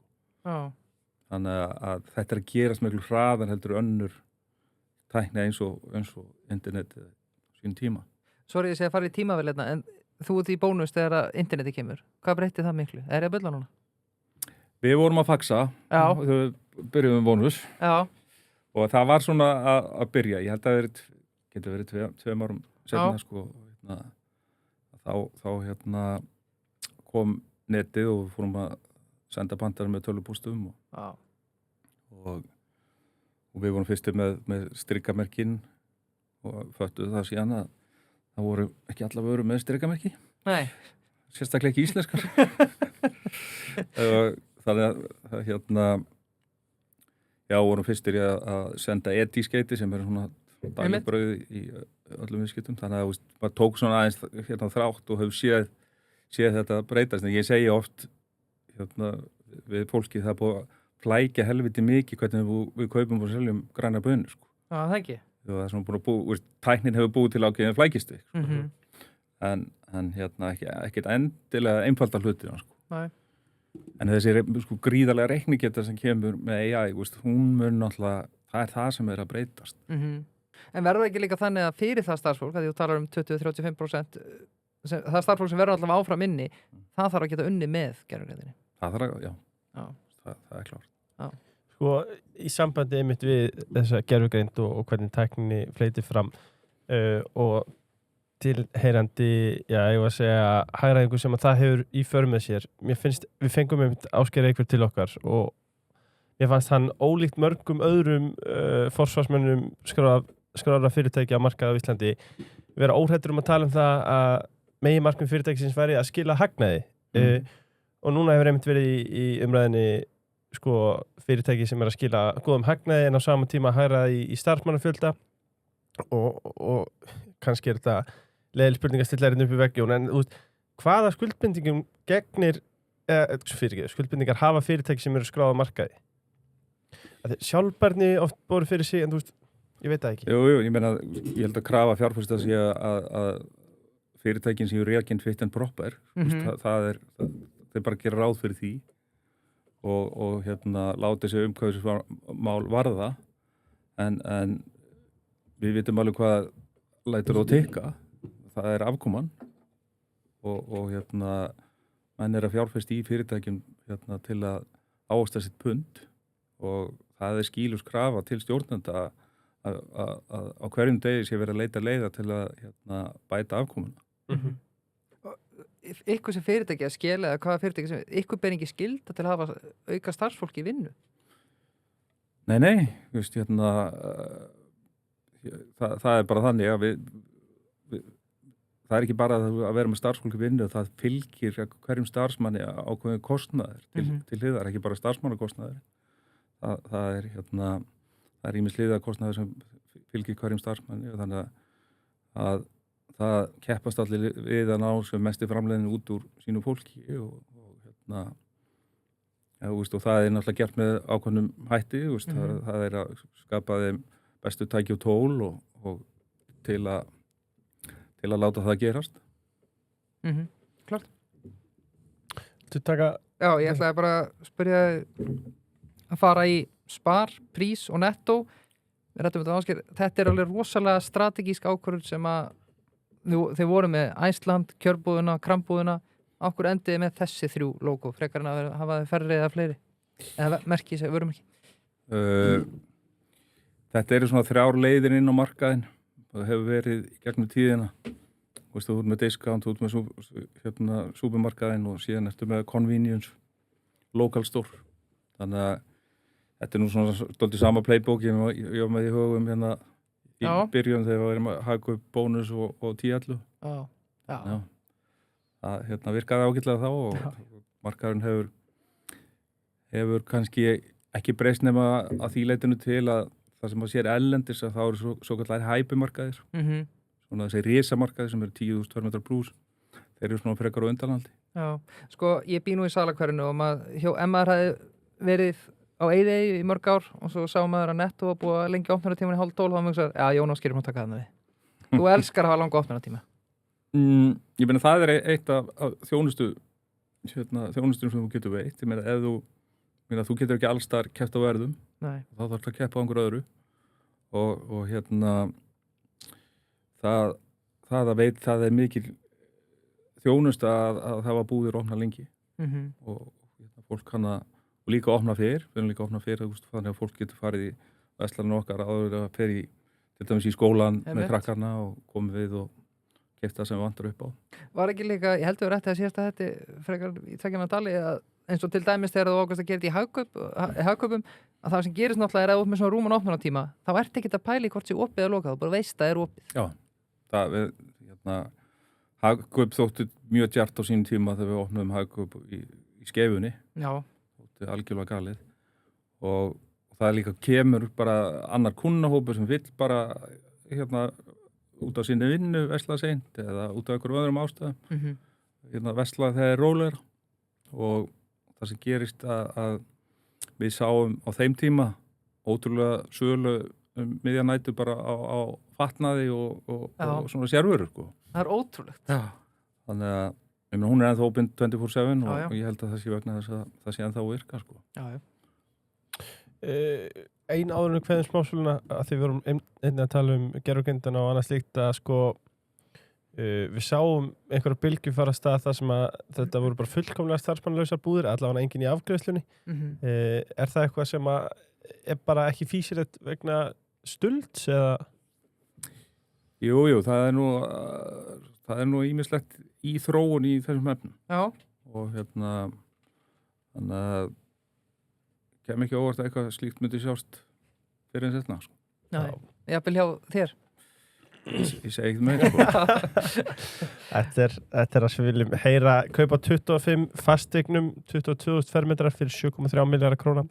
Þannig að þetta að gerast miklu hraðar heldur önnur tækni eins og internetið sín tíma. Sorry, ég segi að fara í tímavel en þú ert í bónus þegar internetið kemur. Hvað breytti það miklu? Er ég að bulla núna? Við vorum að faxa þegar byrjuðum bónus og það var svona að byrja. Ég held að það getur verið 2 árum seinna sko, þá kom netið og við fórum að senda bandar með tölvupóstum og við vorum fyrstir með strikamerkin og föttuðu það síðan að það voru ekki alla vöru með strikamerki. Nei. Sérstaklega ekki íslenskar. Þannig að vorum fyrstir að senda etískeiti sem svona daglegbrauð í öllum viðskiptum. Þannig að maður tók svona aðeins þrátt og hefur séð þetta breytast, en ég segi oft við fólki það búið að flækja helviti mikið hvernig við kaupum og seljum grænar bönur sko. Það ekki. Það er svona búið tæknin hefur búið til ákveðin flækistig sko. en ekkert endilega einfalda hlutina sko. Nei. En þessi sko, gríðarlega reiknigeta sem kemur með AI hún mun náttúrulega, það það sem að breytast En verður ekki líka þannig að fyrir það starfsfólk, að þú talar 20-35% það starfsfólk sem verður allavega áfram inni það þarf að geta unni með gervigreindinni. Það þarf að, það er klárt. Sko, í sambandi einmitt við þessa gervigreind og hvernig tækninni fleitir fram og tilheyrandi, ég var að segja hagræðingu sem að það hefur í för með sér. Mér finnst, við fengum einmitt Ásgeir Eikver til okkar og mér fannst hann ólíkt mörgum öðrum forsvarsmönnum skráðra fyrirtækja á markaði á Íslandi vera óhræddur að tala það að meginmarkmið fyrirtækisins væri að skila hagnaði og núna hefur einmitt verið í umræðinni sko, fyrirtæki sem er að skila góðum hagnaði en á sama tíma hagræði í starfsmannafjölda og kannski er þetta leiðileg spurning að stilla hérna upp í veggjón en hvaða skuldbindingum gegnir skuldbindingar hafa fyrirtæki sem eru skráð á markaði? Sjálfbærni oft boru fyrir sig en ég veit það ekki. Jú, ég held að krafa fjárfesta sig að fyrirtækin sem eru rekin fit and proper það bara gera ráð fyrir því og láta þessi umhverfismál varða en við vitum alveg hvað lætur á tikka það er afkoman og menn er að fjárfesta í fyrirtækjum til að ávaxta sitt pund og það er skýlus krafa til stjórnenda að á hverjum degi sé verið að leita leiða til að bæta afkomuna. Ykkur sem fyrirtæki að skela eða hvaða fyrirtæki sem ykkur ber ekki skylda til að hafa auka starfsfólki í vinnu? Nei, þú veist, það bara þannig að það ekki bara að vera með starfsfólki vinnu, það fylgir hverjum starfsmanni ákveðin kostnaður til hliðar, ekki bara starfsmannakostnaður. Það er ýmis hliðarkostnaður sem fylgir hverjum starfsmanni og þannig að það keppast allir við að ná sem mesti framleiðin út úr sínu fólki og það er náttúrulega gert með ákveðnum hætti, það er að skapa þeim bestu tæki og tól og til að láta það gerast. Klart. Já, ég ætlaði bara að spyrja að fara í Spar, Prís og Netto. Þetta er alveg rosalega strategísk ákvörðun sem að þið voru með Æsland, kjörbúðuna, krambúðuna. Okkur endiði með þessi 3 logo, frekar en að hafa þið færri eða fleiri? Eða merki, vörumerki? Þetta eru svona 3 leiðir inn á markaðin. Það hefur verið í gegnum tíðina. Þú ert með discount, þú ert með supermarkaðin og síðan ertu með convenience, local store. Þannig að þetta er nú svona stoltið sama playbook ég var með í hugum í byrjun þegar við erum að haka upp bónus og 10-11. Já. Það virkaði ágætlega þá og markaðurinn hefur kannski ekki breyst nema að því leitinu til að það sem að sér ellendis að þá eru svo kallar hæpimarkaðir. Svona þessi risamarkaðir sem eru 10.000 fermetrar plús. Þeir eru svona frekar á undanhaldi. Já, sko ég bý nú í Salahverfinu og maður hafði verið á Eyðey í mörg ár og svo sá maður að Netto var búið að lengja opnunartímann í 11:30 og maður sagði, Jón Ásgeir má taka þarna við. Þú elskar að hafa langa opnunartíma. Ég meina það er eitt af þjónustum sem þú getur veitt. Ég meina þú getur ekki alls þar keppt á verðum. Nei. Þá þarf að keppa á einhverju öðru og það er mikil þjónust að það var búðir opna lengi og fólk kann að og líka opna fyrir, við erum líka opna fyrir þannig að fólk getur farið í verslanum okkar áður að fer til dæmis í skólan með krakkarna og komið við og keypt það sem við vantar upp á. Var ekki líka, ég heldur rétt að síðast að þetta frekar í tveggjana dali að eins og til dæmis þegar þú ákvæmst að gera þetta í hagkaupum að það sem gerist náttúrulega er að út með svona rúman opnunartíma þá ert ekki að pæla í hvort sé opið eða lokað, þú bara veist að það er opið. Já, hagkaup þóttu mjög djart á sínum tíma þegar við opnum hagkaup í Skeifunni. Já. Þóttu algjörlega galið og það líka kemur bara annar kunnahópur sem vill bara út af sinni vinnu vesla seint eða út af einhverjum öðrum ástæðum. Vesla þegar er rólegra og það sem gerist að við sáum á þeim tíma ótrúlega sölu miðjanætu bara á fatnaði og svona sérvörur. Það er ótrúlegt. Já. Þannig að hún er ennþá opinn 24/7 og ég held að það sé vegna þess að það sé ennþá virka. Já. Ein áður hverjum smásöluna að því við vorum einnig að tala gervigreindina og annað slíkt að við sáum einhverja bylgju fara að stað þar sem að þetta voru bara fullkomlega starfsmannlausar búðir, allavega enginn í afgreiðslunni. Er það eitthvað sem að er bara ekki fýsilegt vegna stulds eða? Jú, það er nú ýmislegt í þróun í þessum efnum. Já. Og þannig að kem ekki óvart að eitthvað slíkt myndi sjást fyrir en setna. Já, jafnvel hjá þér. Ég segi ekki með Þetta er að við viljum heyra kaupa 25 fasteignum 22.000 fermetrar fyrir 7,3 milljarða króna.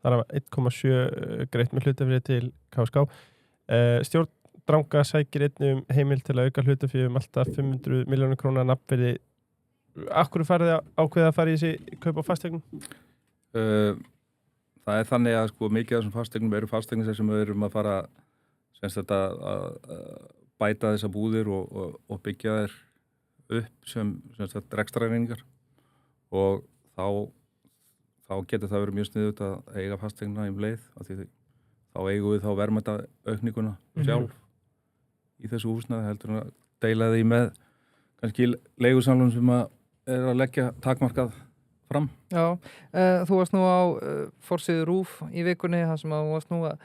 Það var 1,7 greitt með hlutafé til KSK. Stjórn Dranga sækir einnig heimild til að auka hlutafé alltaf 500 milljónir króna nafnverði. Akkur farið ákveða að fara í þessi kaupa fasteignum? Það er þannig að mikið af þessum fasteignum eru fasteignir sem við erum að fara að bæta þessa búðir og byggja þær upp sem rekstrareiningar og þá getur það verið mjög sniðugt að eiga fasteignina í leið af því þá eigum við þá verðmæta aukninguna sjálf í þessu húsnæði heldur að deila því með kannski leigusamlum sem er að leggja takmarkað fram. Já, þú varst nú á forsíðu RÚV í vikunni þar sem þú varst nú að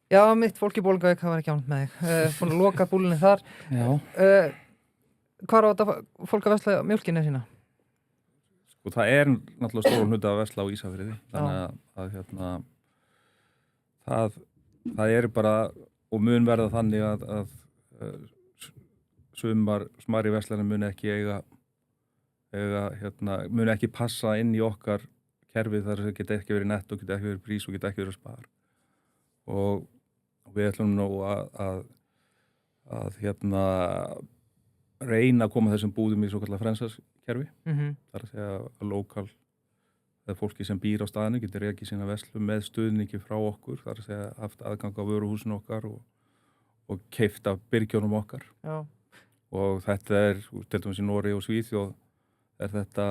já, mitt fólk í Bolungarvík, það var ekki ánægt með þig. Búin að loka búlinni þar. Já. Hvar á þetta fólk að vesla mjólkinni sína? Það er náttúrulega stóran hluta að vesla á Ísafirði. Þannig að það bara og mun verða þannig að sumar smærri verslanir mun ekki mun ekki passa inn í okkar kerfi þar sem geta ekki verið netto, geta ekki verið prís og geta ekki verið spar og við ætlum nú að reyna að koma þessum búðum í svo kallar fransaskerfi þar að segja að lokal eða fólki sem býr á staðinu getur rekið sína verslun með stuðningi frá okkur þar að segja haft aðgang á vöruhúsinu okkar og keypt af byrgjónum okkar. Já. Og þetta til dæmis í Noregi og Svíþjóð þetta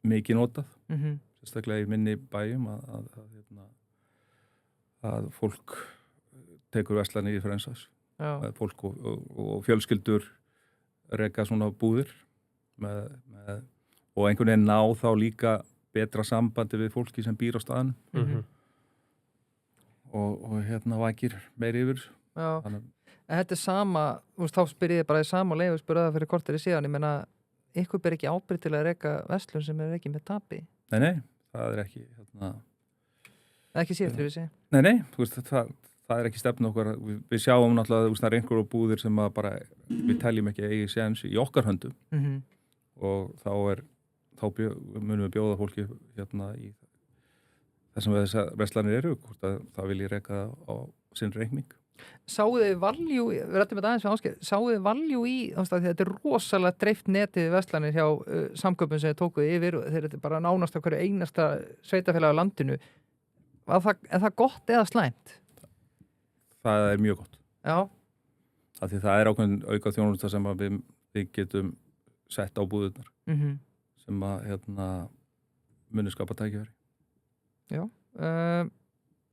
mikið notað sérstaklega í minni bæjum að fólk tekur verslanir í fransas fólk og fjölskyldur reka svona búðir og einhvern veginn ná þá líka betra sambandi við fólki sem býr á staðinu og vakir meiri yfir. Já, en þetta sama, þá spyr ég bara í sama leið og spyr það fyrir korteri síðan, ég meina ykkur ber ekki ábyrgð til að reka verslun sem ekki með tapi? Nei, það ekki ekki síðan fyrir sig? Nei, það ekki stefna okkar, við sjáum náttúrulega það einhverjum búðir sem bara við teljum ekki eigi séns í okkar höndum og þá munum við bjóða fólki í það sem þessar verslanir eru, það vil ég reka á sinn reikning. Sáuð þið valjú, við rættum þetta aðeins við Ásgeir, sáuð þið valjú í, þetta er rosalega dreift netið verslanir hjá samköpum sem þið tókuð yfir og þeir eru bara nánast á hverju einasta sveitafélag á landinu. Er það gott eða slæmt? Það er mjög gott. Já. Af því það er ákveðin auka þjónusta sem við getum sett á búðurnar sem muni skapa tækifæri. Já.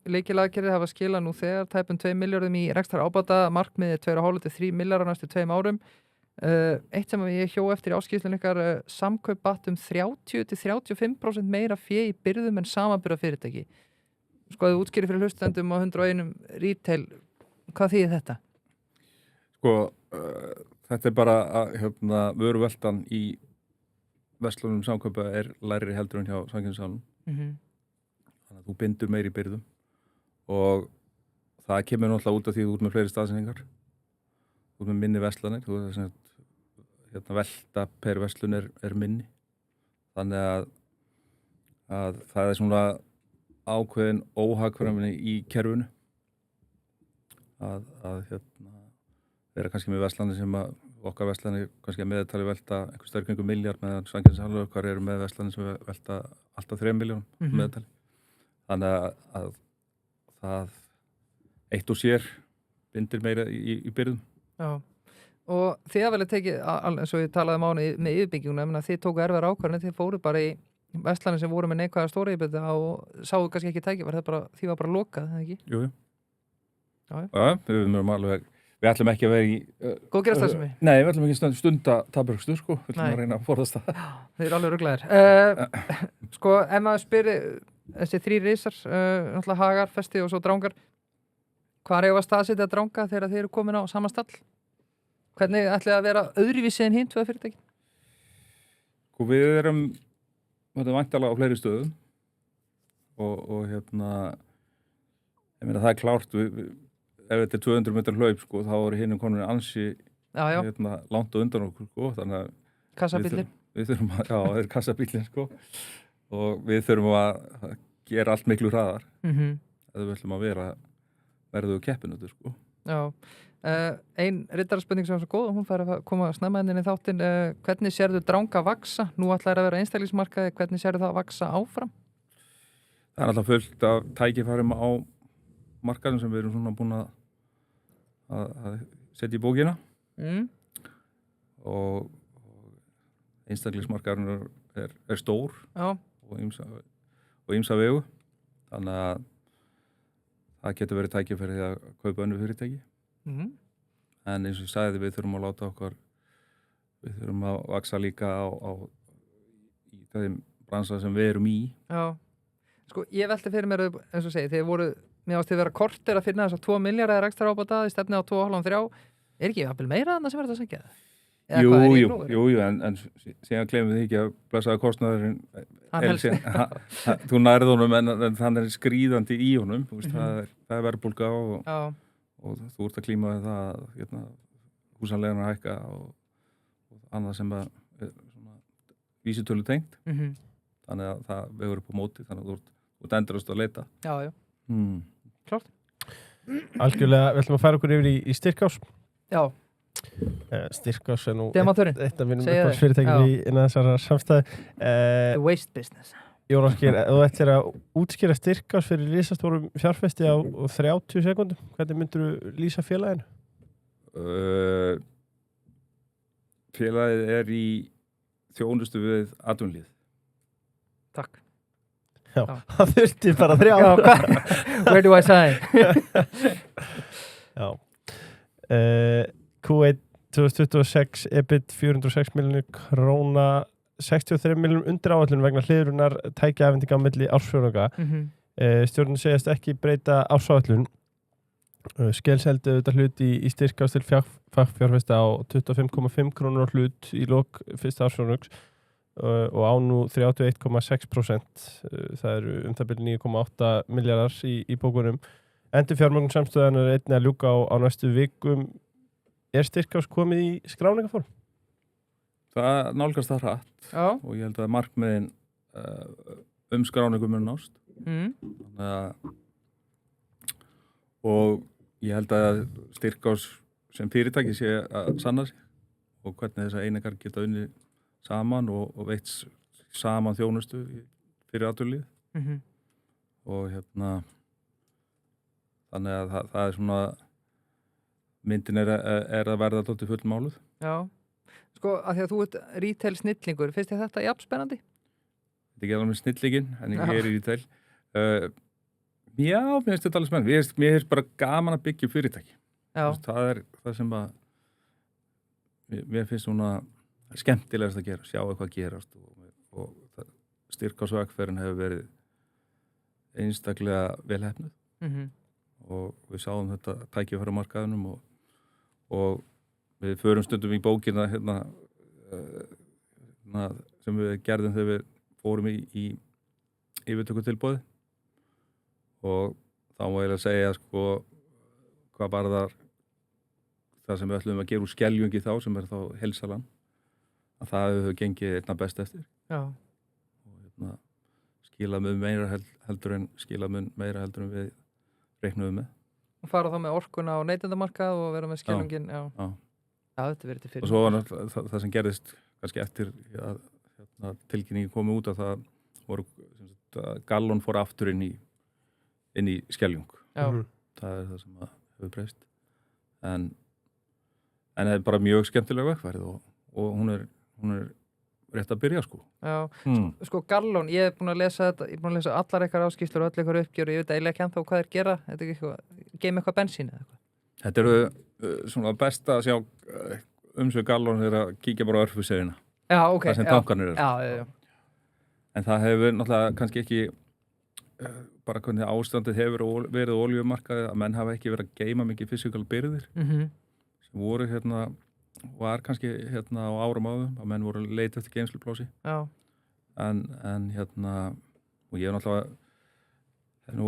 Leikilagkerfið hafa skilað nú þegar tæpum 2 milljörðum í rekstrar ábata, markmiðið 2,5–3 milljarðar næstu 2 árum. Eitt sem ég hjó eftir í áskýrslunni ykkar, samkaup batt 30–35% meira fé í byrðum en samanburða fyrirtæki. Þið útskýrið fyrir hlustendum á 101 retail, hvað þýðir þetta? Þetta bara að vöruveltan í verslunum samkaupa lægri heldur en hjá samkeppnissalnum. Þannig að þú bindur meiri byrðum og það kemur náttúrulega út af því þú ert með fleiri staðsetningar, þú ert með minni verslanir, þú ert velta per verslun er minni, þannig að það er svona ákveðin óhagkvæmni í kerfinu að vera kannski með verslanir sem okkar verslanir kannski að meðtali velta einhver stærkningu miljard meðan samkeppnissalnir okkar eru með verslanir sem velta alltaf 3 milljónum meðtali. Þannig að það eitt og sér bindir meira í byrðum. Já, og þið hafði tekið, eins og ég talaði mánu með yfirbygginguna, þið tóku erfiðar ákvarðanir, þið fóru bara í verslanir sem voru með neikvæða stóriðbyrði og sáu kannski ekki tækifæri, því var bara lokað, eða ekki? Jú. Já, við ætlum ekki að vera í... Góð gerast það sem við? Nei, við ætlum ekki að stunda taparökstur, við ætlum að reyna að forðast það. Þið eru alveg ruglaðir. Ef maður spyrir þessi 3 risar, náttúrulega Hagar, Festi og svo Drangar, hvað er að staðsetja Dranga þegar þið eru komin á sama stall? Hvernig ætlið að vera öðruvísi en hinn 2 fyrirtæki? Við erum væntanlega á fleiri stöðum og ég meina það er klárt ef þetta er 200 metrar hlaup þá eru hinnum konur ansi langt og undan okkur þannig að kassabíllinn við þurfum að, það er kassabíllinn og við þurfum að gera allt miklu hraðar ef við ætlum að verðu keppinu Já, ein riddaraspurning sem er svo góð og hún fær að koma snemma inn í þáttinn, hvernig sérðu Dranga vaksa? Nú ætlar að vera einstaklingsmarkaði, hvernig sérðu það að vaksa áfram? Það er alltaf fullt af tækifærum á markaðum sem við erum svona búin að setja í bókina og einstaklingsmarkaðurinn er stór og ýmsa vegu þannig að það getur verið tækifæri að kaupa önnur fyrirtæki en eins og ég sagði við þurfum að láta okkar við þurfum að vaksa líka í þeim bransa sem við erum í. Já, ég velti fyrir mér eins og segi, þegar voru mér átti að vera kortir að finna þess að 2 milljarðar ekstra ábata í stefni á 2,5–3 er ekki jafnvel meira en það sem verður að segja það? Jú, en síðan glemum við ekki að blessaða kostnaðurinn þú nærð honum en hann skríðandi í honum það er verðbólga og þú ert að klíma það húsanlegan að hækka og annað sem er vísitölu tengt þannig að það vegur upp á móti þannig að þú ert endurist að leita Klart Algjörlega, við ætlum að fara okkur yfir í Styrkás Styrkás er nú eitt af mínum uppáhaldsfyrirtækjum innan þessara samstæði The waste business Jón Ásgeir, þú ætlir að útskýra Styrkás fyrir risastórum fjárfesti á 30 sekúndum hvernig myndir þú lýsa félaginu? Félagið í þjónustu við atvinnulíf Takk Já, það þurfti bara 3 Where do I sign? Já Q1 2026 EBIT 406 miljónir króna 63 miljónum undir áætlun vegna hliðrunar tækjaafhendinga á milli ársfjórðunga stjórnin segjast ekki breyta ársáætlun Skelseldu þetta hlut í Styrkás til fagfjárfesta á 25,5 krónur á hlut í lok fyrsta ársfjórðungs og á nú 31,6% það eru það byrja 9,8 miljardar í bókunum endur fjármögnun samstöðan er einnig að ljúka á næstu vikum Styrkás komið í skráningaform? Það nálgast það hratt og ég held að markmiðin skráningu mun nást og ég held að Styrkás sem fyrirtæki sé að sanna sig og hvernig þessar einingar geta unnið saman og veitt saman þjónustu fyrir atvinnulíf og þannig að það er svona myndin er að verða dálítið fullmáluð. Já, sko að því að þú ert retail snillingur, finnst þér þetta jafn spennandi? Þetta er ekki alveg með snillingin, en ég er í retail. Já, mér finnst þetta alveg spennandi. Mér finnst bara gaman að byggja fyrirtæki. Það er það sem að mér finnst svona skemmtilegast að gera, sjá eitthvað gerast og Styrkásvegferðin hefur verið einstaklega vel heppnuð og við sáum þetta tækifæri á markaðunum og við förum stundum í bókina sem við gerðum þegar við fórum í yfirtökutilboði og þá má ég að segja sko hvað bara það sem við ætlum að gera úr Skeljungi þá sem er þá Heilsalan að það hefur gengið einna best eftir og skilað mun meira heldur en við reiknuðum með. Og fara þá með orkuna á neytendamarkað og vera með Skeljungin Já, þetta verið til fyrir. Og svo var það sem gerðist kannski eftir að tilkynningi komið út að það voru Gallon fór aftur inn í Skeljung. Það er það sem hefur breyst. En það er bara mjög skemmtilega vegferð og hún er rétt að byrja sko. Já, sko Gallon, ég er búin að lesa þetta, ég er búin að lesa allar eitthvað áskýrslur og öll eitthvað uppgjör og ég veit eiginlega ekki ennþá hvað þeir gera, þetta er ekki eitthvað, geim eitthvað bensín eða eitthvað. Þetta eru svona besta að sjá umsvið Gallon þegar að kíkja bara á örfuserina. Já, ok. Það sem tankarnir eru. Já. En það hefur náttúrulega kannski ekki bara hvernig ástandið hefur verið olíumarkaði að menn hafa ekki verið að geyma mikið fysikal byrðir sem voru var kannski á árum áður að menn voru að leita eftir geymsluplási en og ég hef náttúrulega nú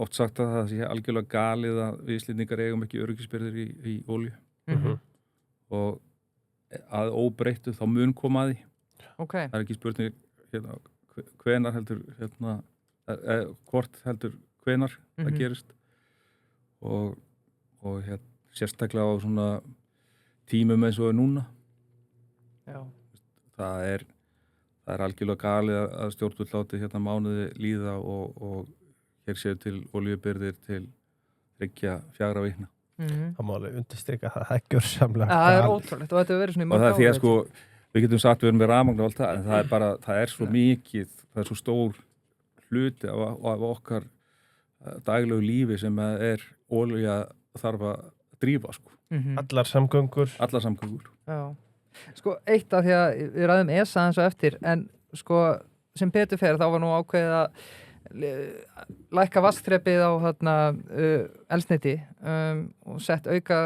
oft sagt að það sé algjörlega galið að við Íslendingar eigum ekki öryggisbyrðir í olíu og að óbreyttu þá mun koma að því það er ekki spurning hvenar heldur hvort heldur hvenar það gerist og sérstaklega á svona tímum eins og núna það er algjörlega galið að stjórnvöld láti mánuði líða og hér séu til olíubirgðir til 3-4 vikna Það má alveg undirstrika það er gjörsamlega það er ótrúlegt og þetta hefur verið svona í mörg og það er því að sko við getum sagt við erum með rafmagn og allt það en það er svo mikið það er svo stór hluti af okkar daglegu lífi sem er olía þarf að drífa sko Allar samgöngur Já. Sko eitt af því að við ræðum ESA eins og eftir en sko sem betur fer þá var nú ákveðið að lækka vatnsþrepið á eldsneyti og sett auka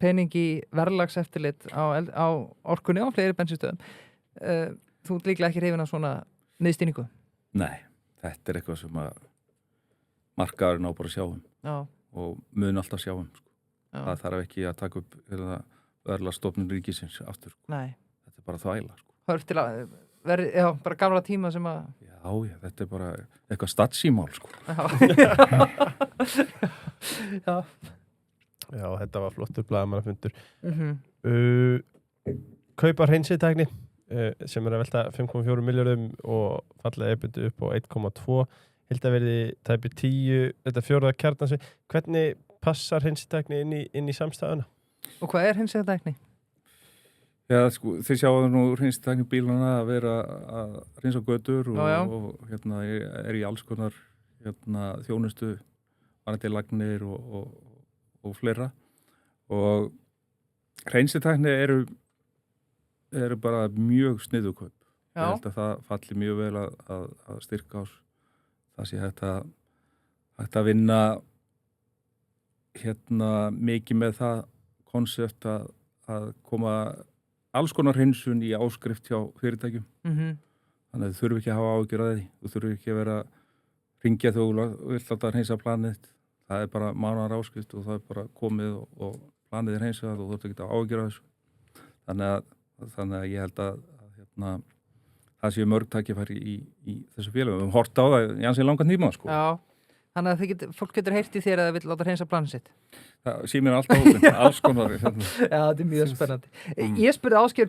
pening í verðlagseftirlit á orkunni á fleiri bensinstöðum. Þú ert líklega ekki hrifin af svona miðstýringu? Nei, þetta eitthvað sem að markaðurinn á bara að sjá og mun alltaf sjá sko. Það þarf ekki að taka upp verðlagsstofnun ríkisins aftur. Sko. Nei. Þetta bara þvæla. Sko. Hörf til að bara gamla tíma sem að... Já, þetta bara eitthvað statsímál, sko. Já, þetta var flottur blaðamannafundur. Kaupa hreinsitækni sem að velta 5,4 milljörðum og falla EBITDA upp á 1,2. Hildaverði tæpi 10, þetta fjórða kjarnansi. Hvernig passar hreinsitækni inn í samstæðuna? Og hvað hreinsitækni? Já, sko, þið sjáum nú hreinsitækni bílana að vera að hreinsa götur og í alls konar þjónustu, varandi lagnir og fleira. Og hreinsitækni eru bara mjög sniðugkaup. Ég held að það falli mjög vel að styrka ás. Það sé hægt að vinna mikið með það konsept að koma alls konar hreinsun í áskrift hjá fyrirtækjum. Þannig að þú þurfi ekki að hafa áhyggjur af því. Þú þurfi ekki að vera að ringja þú vilt alltaf hreinsa planið. Það bara mánaðar áskrift og það bara komið og planið hreinsað og þú þurfi ekki að hafa áhyggjur af þessu. Þannig að ég held að það séu mörg tækifæri í þessu félagum. Við höfum hort á það í ansi langan tíma, sko. Já, þannig að fólk getur heyrt í þér að það vil láta hreinsa planið sitt. Það símir alltaf opinn, alls konar. Já, þetta mjög spennandi. Ég spurði Ásgeir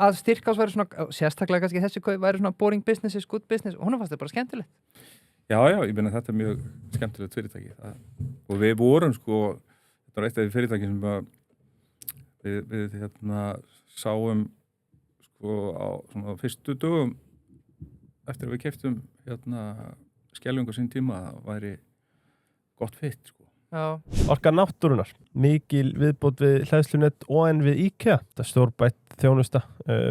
að Styrkás væri svona, sérstaklega kannski þessi kaup væri svona boring business is good business og hún fannst þetta bara skemmtilegt. Já, ég meina þetta mjög skemmtilegt fyrirtæki. Og við vorum, sko, þetta var eitt af því fyrirtæki sem við sáum sko á svona fyrstu dögum eftir að við keyptum Skeljunga sín tíma það væri gott fitt sko. Já. Orka náttúrunar, mikil viðbót við hleðslunett og en við IKEA. Það stórbætt þjónusta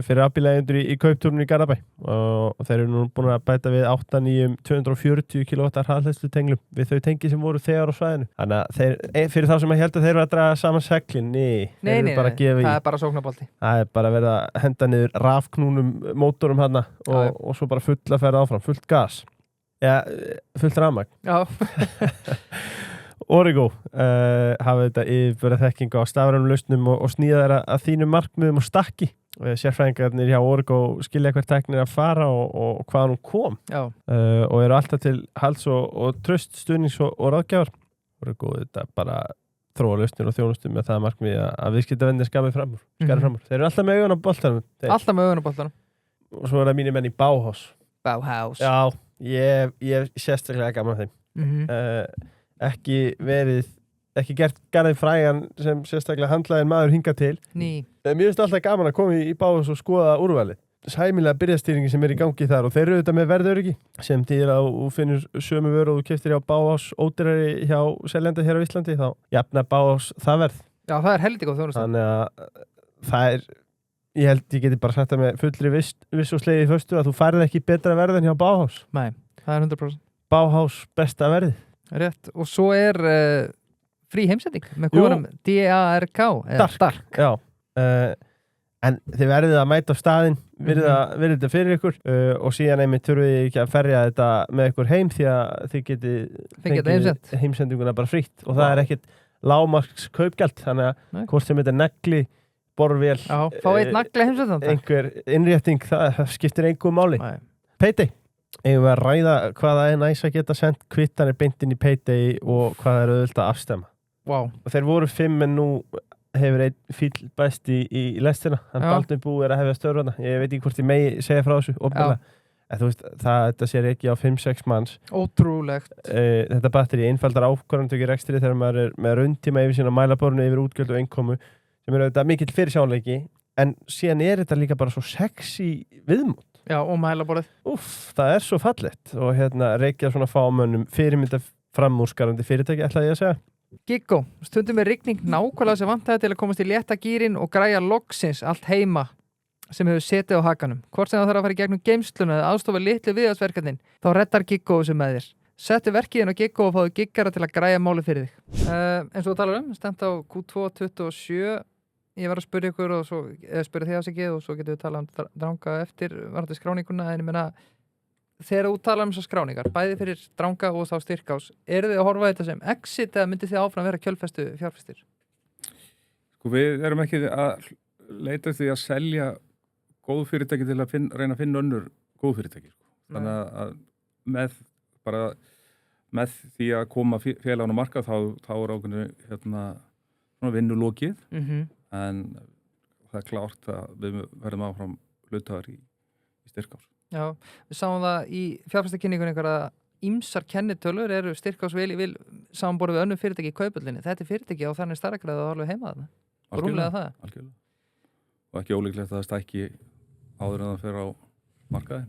fyrir afbílægjendur í kauptúrunum í Garðabæ og þeir eru nú búin að bæta við 8 nýjum 240 kW hraðhleðslutenglum við þau tengi sem voru þegar á svæðinu. Þannig að þeir, fyrir þá sem að held að þeir eru að draga saman seglin, nei, það er bara sóknarbolti. Það er bara verið að henda niður rafknúnum mótorum hana og svo bara full að ferða áfram, fullt gas. Já, fullt rafmagn. Já. Origo hafa þetta yfirverið þekkingu á stafrænum lausnum og snýða þeirra að þínum markmiðum og stakki. Sérfræðingarnir hjá Origo skilja hver tæknir að fara og hvaðan hún kom og eru alltaf til halds og traust stuðnings og ráðgjafar. Origo þetta bara þróa lausnir og þjónustum með það markmið að viðskiptavendir skari fram úr. Þeir eru alltaf með augun á boltanum. Alltaf með augun á boltanum. Og svo er það mínir menn í Bauhaus. Já, ég sérstaklega gaman af þeim. Ekki gert garðið frægan sem sérstaklega handlaðin maður hingað til. Mér finnst alltaf gaman að koma í Bauhaus og skoða úrvalið. Sæmilega byrjastýringi sem er í gangi þar og þeir eru auðvitað með verðöryggi sem þýðir að þú finnur sömu vöru og þú keyptir hjá Bauhaus ódýrari hjá seljanda hér á Íslandi þá jafnar Bauhaus það verð. Já, það er heldig góð þjónusta. Þannig að það er, ég geti bara sagt það með fullri viss og slegið í föstu að þú færð ekki betra verð en hjá Bauhaus. Nei, það er 100%. Bauhaus besta verðið. Rétt, og svo er frí heimsending með kóðanum DARK Dark, já en þið verðið að mæta á staðinn verðið þetta fyrir ykkur og síðan einmitt þurfið þið ekki að ferja þetta með ykkur heim því að þið getið heimsendinguna bara frítt og það er ekkit lágmarks kaupgjald þannig að hvort sem þetta er negli, borvél fá eitt nagli heimsending einhver innrétting, það skiptir engu máli. Payday eigum við að ræða hvaða er næs að geta sendt kvittanir beint inn í Payday og hvaða er auðvitað að afstemma. Og þeir voru 5 en nú hefur einn fíll bæst í lestina. Hann Baldvin Bú er að hefja störfana. Ég veit ekki hvort ég megi segja frá þessu opinberlega. En þú veist, þetta sér ekki á 5-6 manns. Ótrúlegt. Þetta batteri einfaldar ákvarðantökir rekstri þegar maður er með rauntíma yfir sína mælaborinu yfir útgjöld og innkomu sem er auðvitað mikill fyrirsjáanleiki en síðan er þetta líka bara svo sexy viðmót. Já, og mælaborðið. Það er svo fallegt og reykja svona fámönnum fyrirmynda framúrskarandi fyrirtæki, ætlaði ég að segja. Giggo, stundum er rigning nákvæmlega sem vantaði til að komast í létta gírinn og græja loksins allt heima sem hefur setið á hakanum. Hvort sem það þarf að fara í gegnum geymsluna eða aðstofa litlu viðhaldsverkefnin, þá reddar Giggo þessu með þér. Settu verkið inn á Giggo og fáðu giggara til að græja máli fyrir þig. Eins og þú talar stemt á Q2 27. Ég var að spyrja ykkur og svo, spyrja þig afsakið og svo getum við talað dranga eftir varandi skráninguna, en ég meina þegar þú talar þessar skráningar, bæði fyrir dranga og þá Styrkás, eru þið að horfa þetta sem exit eða myndið þið áfram vera kjölfestu fjárfestir? Sko við erum ekki að leita því að selja góð fyrirtæki til að reyna að finna önnur góð fyrirtæki. Sko. Þannig að með því að koma félagann á markað þá er ákveðinu vinnulokið en það er klárt að við verðum áfram hluthafar í Styrkás. Já, við sáum það í fjárfestakynningunni að ýmsar kennitölur eru Styrkás vel samanborið við önnur fyrirtæki í Kaupöllinni. Þetta er fyrirtæki á þannig stærðargráðu að alveg heima þarna. Og rúmlega það. Algjörlega. Og ekki ólíklegt að það stækki áður en það fer á markaðin.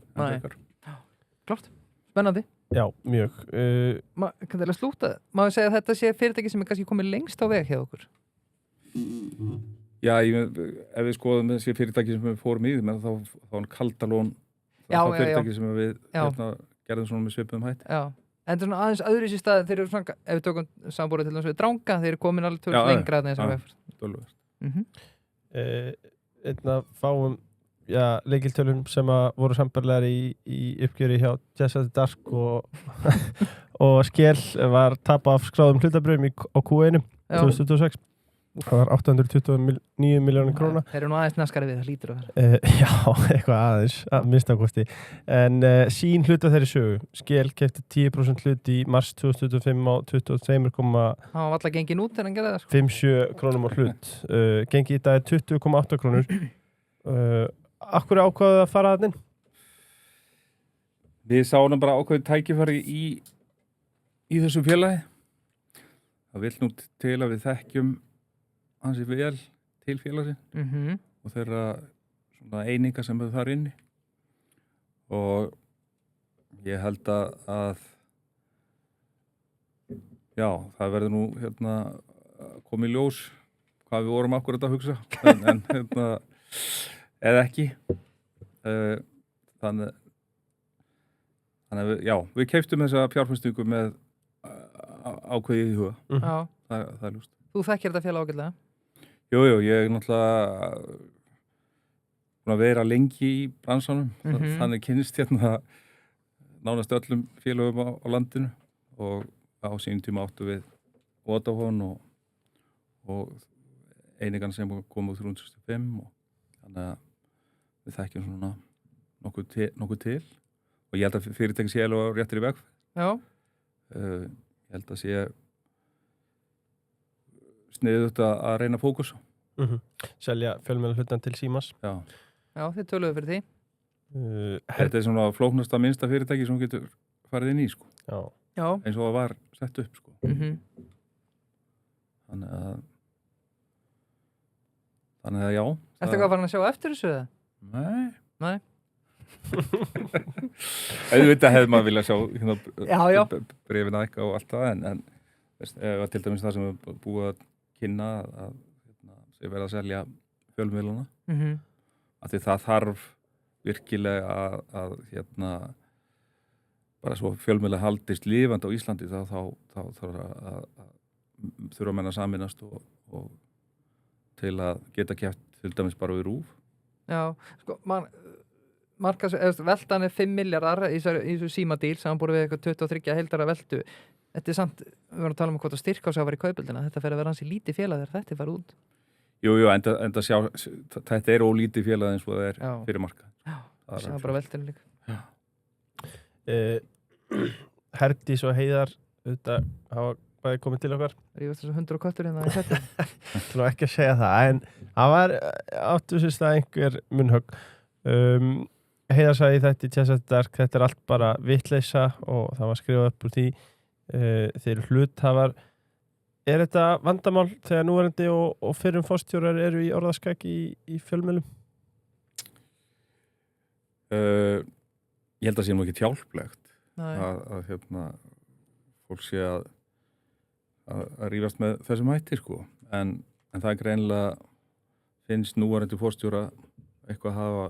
Klart. Spennandi. Já, mjög. Kan það slúta? Má ég segja að þetta sé fyrirtæki sem er kannski komið lengst á veg hjá okkur? Já, ef við skoðum þessi fyrirtæki sem við fórum í, þá er Kaldalón það fyrirtæki sem við gerðum svona með svipuðum hætti. Já, en það er svona aðeins öðru í stað þeir eru svona, ef við tökum samanborið til þess við dranga, þeir eru komin alveg tölvöld lengra en þessar vegfært. Einn að fáum leikiltölum sem voru sambarlegar í uppgjöri hjá Jazz at the Dark og Skel var tapa af skráðum hlutabröðum á Q1 2026. Það var 829 milljónir króna. Þeir eru nú aðeins naskari við, það lítur að vera. Já, eitthvað aðeins, að minnstakosti. En sín hluta þeirri sögu. Skel keypti 10% hlut í mars 2025 á 22,57 hann var alltaf gengin út en hann gerði það. 57 krónum á hlut. Gengi í dag 20,8 krónur. Akkur ákvaðuð að fara að inn? Við sáum bara ákveðið tækifæri í þessu félagi. Það vill nú til að við þekkjum hansi vel til félagsinn og þeirra svona einingar sem eru þar inni og ég held að já, það verður nú komið í ljós hvað við vorum akkurat að hugsa en eða ekki þannig að við keyptum þessa fjárfestingu með ákveðið í huga það er ljóst. Þú þekkir þetta félag ágætlega? Jú, ég er náttúrulega búin að vera lengi í bransanum, þannig kynnist nánast öllum félögum á landinu og á sínum tíma áttu við Vodafone og einingarna sem kom úr 365 og þannig að við þekkjum svona nokkuð til og ég held að fyrirtæki sé alveg réttir í veg. Já. Ég held að sé sniðugt að reyna að fókusa. Selja fjölmiðlahlutann til Símans. Já, þið töluðu fyrir því. Þetta er svona flóknasta minnsta fyrirtæki sem getur farið inn í, sko. Já. Eins og það var sett upp, sko. Þannig að já. Ertu eitthvað farin að sjá eftir þessu eða? Nei. Auðvitað hefði maður viljað sjá bréfina eitthvað og allt það en til dæmis það sem við búið að kynna að verða að selja fjölmiðlana af því það þarf virkilega að bara svo fjölmiðla haldist lifandi á Íslandi þá þurfa menn að sameinast og til að geta keppt til dæmis bara við RÚV. Já, sko, veltan er 5 milljarðar í þessu símadíl samanborið við eitthvað 23 heildara veltu. Þetta er samt, við varum að tala um hvort að Styrkás að vera í Kaupöldina, þetta fer að vera hansi lítið félag þegar þetta fer út. Jú, enda sjá, þetta er ólítið félag eins og það er fyrir markað. Já, það er bara veltinu líka. Herdís og Heiðar, þetta hafa bæði komið til okkar. Rífast þessu 100 köttur hérna í setjum. Það er ekki að segja það, en það var áttu sérst að einhver munnhögg. Heiðar sagði þetta í Jazz at the Dark, þetta er allt bara vitleysa og það var skrifað upp úr því. Þeir hluthafar. Er þetta vandamál þegar núverandi og fyrrum forstjórar eru í orðaskak í fjölmiðlum? Ég held að sé nú ekki hjálplegt að fólk sé að rífast með þessum hætti sko. En það er greinilega finnst núverandi forstjóra eitthvað hafa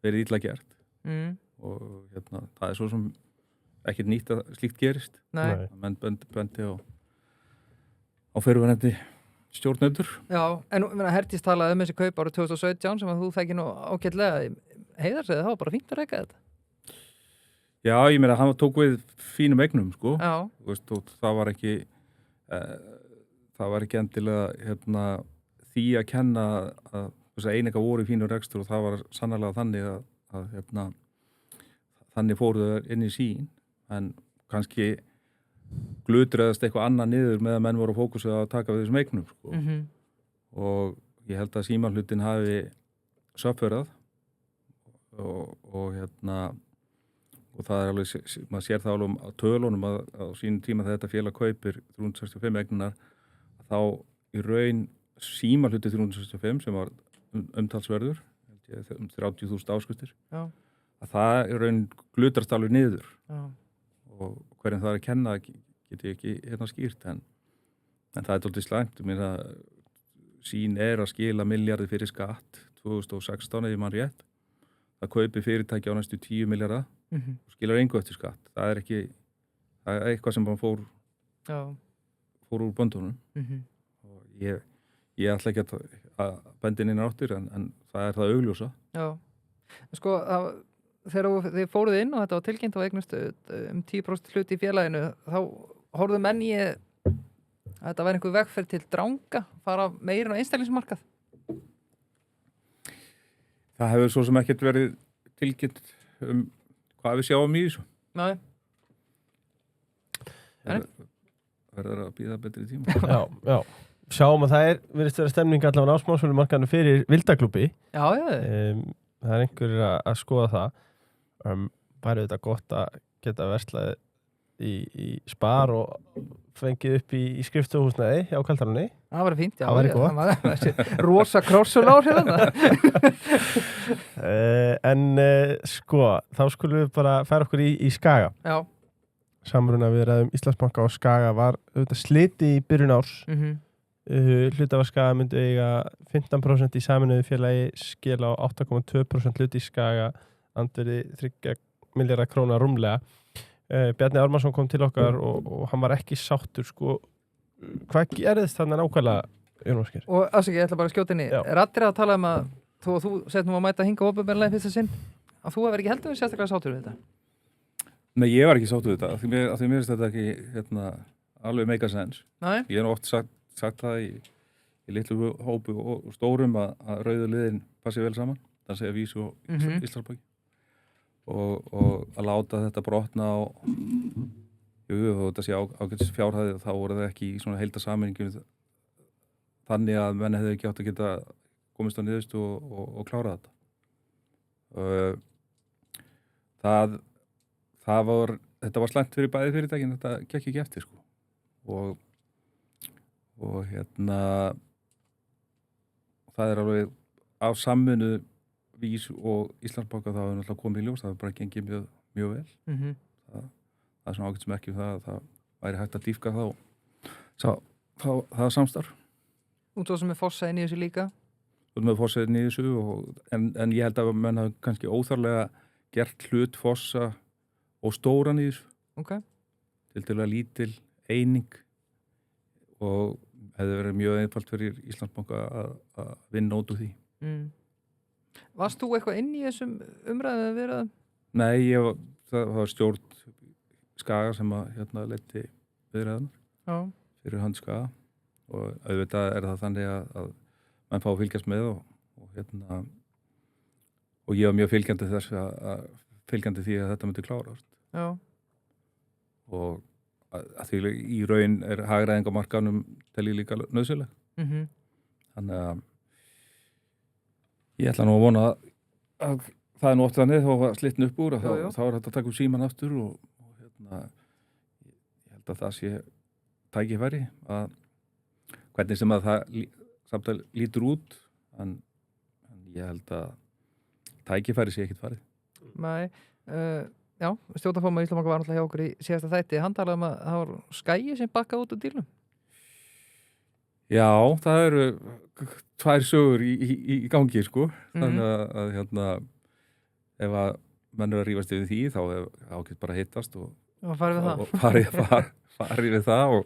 verið illa gert og það er svo sem ekkert nýtt að slíkt gerist. Nei. Menn bendi á fyrirverandi stjórnendur. Já, en Herdís talaði þessi kaup árið 2017 sem að þú þekki nú ágætlega. Heiðar segði það var bara fínt að reka þetta. Já, ég meina, hann tók við fínum eignum, sko. Já. Veist, og það var ekki endilega því að kenna að eininga voru í fínum rekstur og það var sannarlega þannig að þannig fóru þau inn í sín, en kannski glutræðast eitthvað annað niður með að menn voru að fókusa að taka við þessum eignum, sko. Og ég held að símahlutin hafi söpförað og það er alveg, maður sér það alveg á tölunum að á sínum tíma þegar þetta félag kaupir 365 eignunar, þá í raun símahluti 365 sem var umtalsverður, 30.000 áskriftir, að það í raun glutrast alveg niður. Já. Og hverjum það er að kenna get ég ekki skýrt, en það er dálítið slæmt. Sín er að skila milljarði fyrir skatt 2016 ef ég man rétt. Það kaupi fyrirtæki á næstu 10 milljarða og skilar engu eftir skatt. Það er eitthvað sem bara fór úr böndunum. Og ég ætla ekki að benda inn áttir, en það er það augljósa. Já, sko þegar þið fóruð inn og þetta var tilkynnt og eignust 10% hluti í félaginu, þá horfðu menn í að þetta væri einhver vegferð til dranga, fara meira á einstaklingsmarkað? Það hefur svo sem ekkert verið tilkynnt hvað við sjáum í þessu. Nei. Verður að bíða betri tíma. Já. Sjáum að það virðist vera stemning allavega á smásölumarkaðinu fyrir Vildaklúbbi. Já. Það er einhverjir að skoða það. Væri þetta gott að geta verslað í Spar og fengið upp í skrifstofuhúsnæði hjá Kaldarunni. Það var fínt, já. Það væri gott. Rosa krossulár hérna. Sko, þá skulum við bara færa okkur í Skaga. Já. Samruna viðræðum Íslandsbanka og Skaga var auðvitað sliti í byrjun árs. Hluthafa Skaga myndu eiga 15% í sameinuðu félagi, skila á 8,2% hluti í Skaga, andverði 3 milljarða króna rúmlega. Bjarni Ármannsson kom til okkar og hann var ekki sáttur, sko. Hvað gerðist þarna nákvæmlega, Jón Ásgeir? Og ég ætla bara að skjóta inn í. Raddir að tala að þó að þú sett nú að mæta hinga opinberlega fyrsta sinn, að þú hefur ekki heldur sérstaklega sáttur við þetta? Nei, ég var ekki sáttur við þetta, af því mér finnst þetta ekki alveg make a sense. Nei? Ég hef oft sagt það í litlu hópu og stórum að rauðu liðin passi vel saman, það segja Vísu og Íslandsbanki. Og að láta þetta brotna á og þetta sé ágætis fjárhæði, þá voru það ekki í svona heildarsameiningum þannig að menn hefði ekki átt að geta komist á niðurstu og klára þetta. Þetta var slæmt fyrir bæði fyrirtækin, þetta gekk ekki eftir, sko. Og það er alveg af samvinnu Vís og Íslandsbanka, það hefur náttúrulega komið í ljós, það hefur bara gengið mjög vel. Það er svona ágætismerki það væri hægt að dýpka það samstarf. Og þú sem er fossaðinn í þessu líka? Þú sem er fossaðinn í þessu, en ég held að menn hafa kannski óþarlega gert hlut fossa og stóran í þessu. Okay. Til að lítil eining og hefði verið mjög einfalt fyrir Íslandsbanka að vinna út úr því. Varst þú eitthvað inn í þessum umræðum viðræðum? Nei, það var stjórn Skaga sem að leiddi viðræðunar fyrir hand Skaga og auðvitað er það þannig að mann fá að fylgjast með og ég var mjög fylgjandi því að þetta myndi klárast. Já. Og að því í raun er hagræðingamarkanum telji líka nauðsynleg. Þannig að ég ætla nú að vona að það er nú oft þannig þá var slittin upp úr þá er þetta að taka síman aftur og ég held að það sé tækifæri að hvernig sem að það samtal lítur út en ég held að tækifæri sé ekkert farið. Nei, já, stjórnarformaður Íslandsbanka var náttúrulega hjá okkur í síðasta þætti, hann talaði að það var Skagi sem bakkaði út úr dílnum. Já, það eru 2 sögur í gangi, sko. Þannig að ef að menn eru að rífast yfir því, þá ágætt bara hittast og Og farið við það. Og farið við það og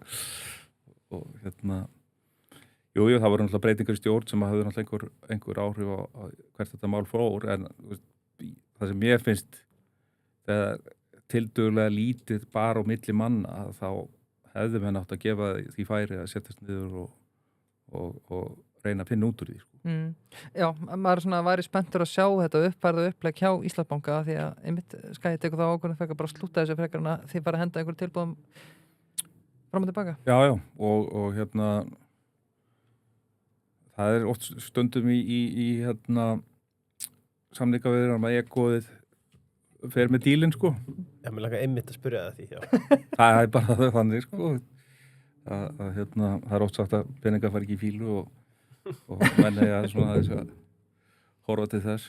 jú, það voru náttúrulega breytingar í stjórn sem hafði náttúrulega einhver áhrif á hvert þetta mál fór, en það sem mér finnst þegar tildurlega lítið bara á milli manna, þá hefði menn átt að gefa því færi að setjast niður og reyna að finna út úr því. Sko. Já, maður væri spenntur að sjá þetta uppfærða upplegg hjá Íslandsbanka því að einmitt Skagi tekur þá ákvörðun frekar bara að slúta þessu frekar en að þið fara að henda einhverjum tilboðum fram og tilbaka. Já, og það er oft stundum í samningaviðræðum að ekkoðið fer með dílinn, sko. Já, mér langar einmitt að spyrja það því, já. Það er bara þannig, sko. Það er oft sagt að peningar fari ekki í fílu og menn að svona þess að horfa til þess.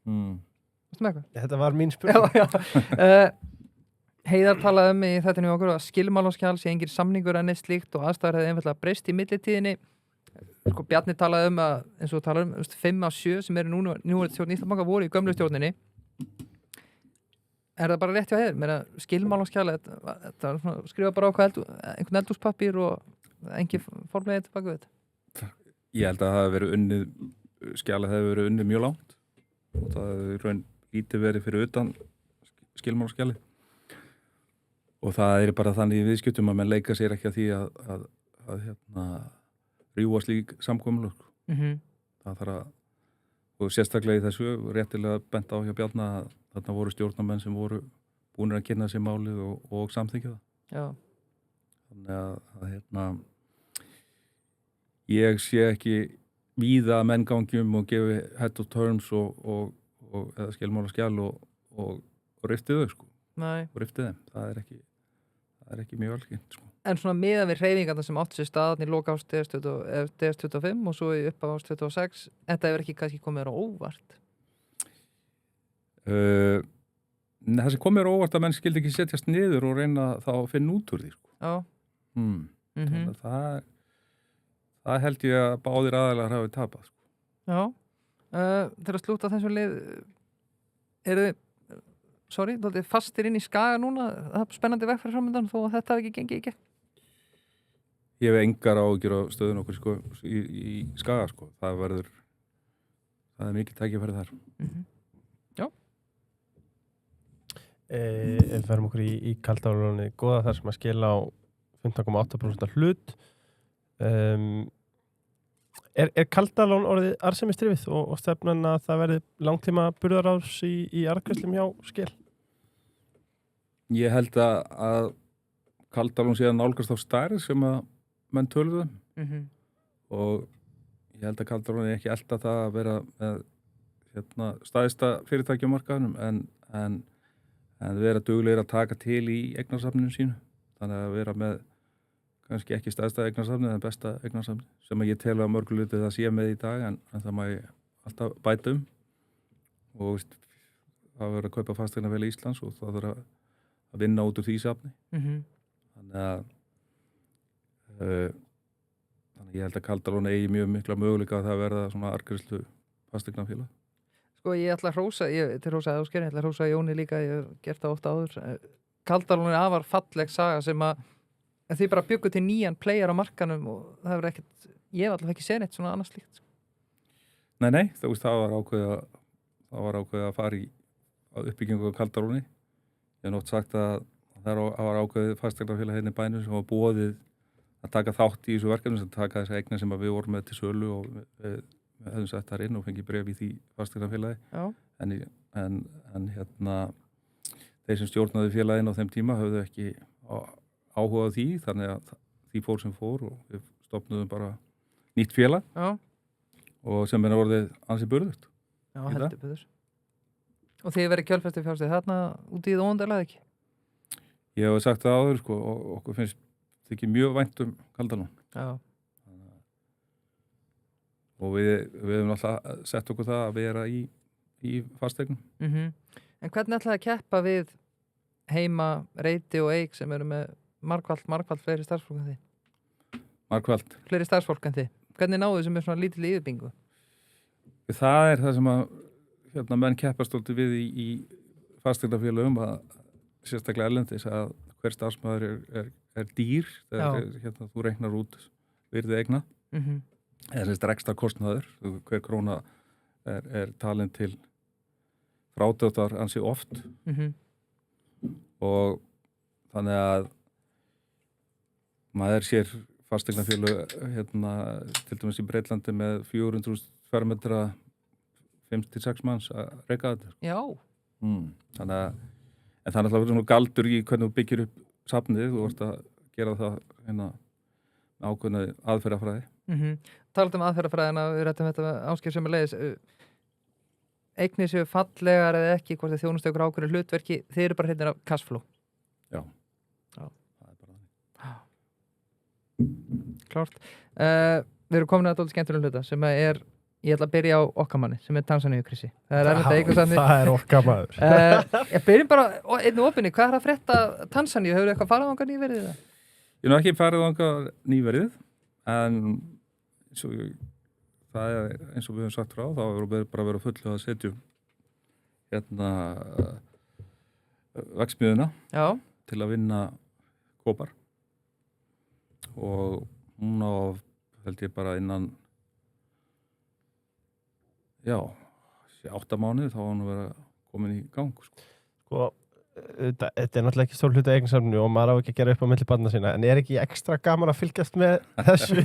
Varstu með eitthvað? Þetta var mín spurning. Já. Heiðar talaði í þetta okkur að skilmálaskjal sé engin samningur enn eitt slíkt og aðstæður hefði einfaldlega breyst í millitíðinni. Sko, Bjarni talaði að, eins og talaði 5 af 7 sem eru nú stjórn Íslandsbanka voru í gömlu stjórninni. Er það bara rétt hjá Heiðar? Mér að skilmálaskjal, þetta skrifa bara á einhvern eldhúspappír og engin formlegið tilbaka við þetta? Ég held að það hefði verið skjalið hefði verið unnið mjög langt og það hefði raun lítið verið fyrir utan skilmálaskjalið. Og það er bara þannig í viðskiptum að menn leika sér ekki að því að rjúa slík samkomulög. Það þarf að, og sérstaklega í þessu réttilega bent á hjá Bjarna að þarna voru stjórnarmenn sem voru búnir að kynna sér málið og samþykkja það. Já. Þannig að ég sé ekki víða að menn gangi og gefi head of terms eða skilmálaskjal og riftið þau, sko. Nei. Og riftið þeim. Það er ekki mjög algengt, sko. En svona miðað við hreyfingarna sem átt sér stað í loka árs DS25 og svo í uppaf árs 26, þetta hefur ekki kannski komið þér á óvart? Það sem komið þér á óvart að menn skildi ekki setjast niður og reyna þá að finna út úr því, sko. Já. Þannig að það held ég að báðir aðilar hafi tapað, sko. Já. Þegar að slúta þessum lið, eru þið fastir inn í Skaga núna? Það er spennandi vegferð framöndan þó að þetta ekki gengið ekki? Ég hef engar áhyggjur á stöðun okkur, sko, í Skaga, sko. Það er mikið tækifæri þar. Já. Við ferum okkur í Kaldárlóni góða þar sem að skila á 15,8% hlut. Er Kaldárlón orðið arðsemistrifið og stefnan að það verði langtíma burðaráðs í arðgreiðslum hjá skil? Ég held að Kaldárlón sé að nálgast á stærð sem að menn töluðu og ég held að Kaldárlón er ekki alltaf það að vera með stæðsta fyrirtæki á markaðunum en vera duglegir að taka til í eignasafninu sínu. Þannig að vera með kannski ekki stæðsta eignasafnið en besta eignasafnið sem ég tel að mörguleiti það sé með í dag en það má ég alltaf bæta og það verður að kaupa fasteignafélag Íslands og það verður að vinna út úr því safni. Þannig að ég held að Kaldárlón eigi mjög mikla möguleika að það verða svona arðgreiðslu fasteignafélag. Sko ég ætla að hrósa, ég ætla að hrósa Jóni líka, ég hef gert það ofta áður. Kaldárlón er afar falleg saga sem að þið bara byggu til nýjan player á markanum og það hefur ekkert, ég hef alltaf ekki séð neitt svona annars slíkt. Nei, það var ákveðið að fara í uppbyggingu á Kaldárlóni. Ég hef nótt sagt að það var ákveðið fasteignafélag hérna í bænum sem var boðið að taka þátt í þessu verkefni sem taka þessa eigna sem við vorum með til sölu og við höfum sett þar inn og fengið bréf í því fasteignafélagi. En þeir sem stjórnaði félagin á þeim tíma höfðu ekki áhuga á því, þannig að því fór sem fór og við stofnuðum bara nýtt félag og sem er orðið ansi burðugt. Já, heldur burður. Og þið verið kjölfesti fjárstæði þarna út í það óundarlega ekki? Ég hef sagt það áður, sko, og okkur finnst þykir mjög vænt Kaldárlón. Já. Og við hefum alltaf sett okkur það að vera í fasteignum. En hvernig ætlaði að keppa við Heima, Reiti og Eik sem eru með margfald fleiri starfsfólk en þið? Margfald. Fleiri starfsfólk en þið? Hvernig náðu sem er svona lítil yfirbingu? Það er það sem að menn keppast við í fasteignafélögum að sérstaklega erlendis að hver starfsmaður er dýr þegar hérna, þú reiknar út virði eigna eða þessi ekstra kostnaður, hver króna er talin til frádráttar ansi oft og þannig að maður sér fasteignafélög hérna, til dæmis í Breitlandi með 400.000 fermetra 5-6 manns að reka þetta. Já. Þannig að en það er alltaf svona galdur í hvernig þú byggir upp safnið, þú vorst að gera það hérna ákveðna aðferðafræði. Talað aðferðafræðina, við rættum þetta Ásgeir sömuleiðis. Eignir séu fallegar eða ekki, hvort þið þjónustu ykkur ákveðnu hlutverki, þið eru bara hérna af cashflow. Já. Það er bara þannig. Klárt. Við erum komin að dálítið skemmtilegum hluta sem er, ég ætla að byrja á okkar manni sem er Tansaníu Krissi. Það er okkar maður. Ég byrjum bara einu opinni, hvað að frétta Tansaníu? Hefur þið eitthvað farið ánga nýverið það? Ég hef ekki farið ánga nýverið, en það er eins og við höfum sagt frá, þá hefur bara verið fullu að setja hérna verksmiðjuna til að vinna kopar og hún á held ég bara innan 8 mánuði þá var hún að vera komin í gang Þetta er náttúrulega ekki stór hluti eignarsamninu og maður á ekki að gera upp á milli barna sína, en er ekki ekstra gaman að fylgjast með þessu?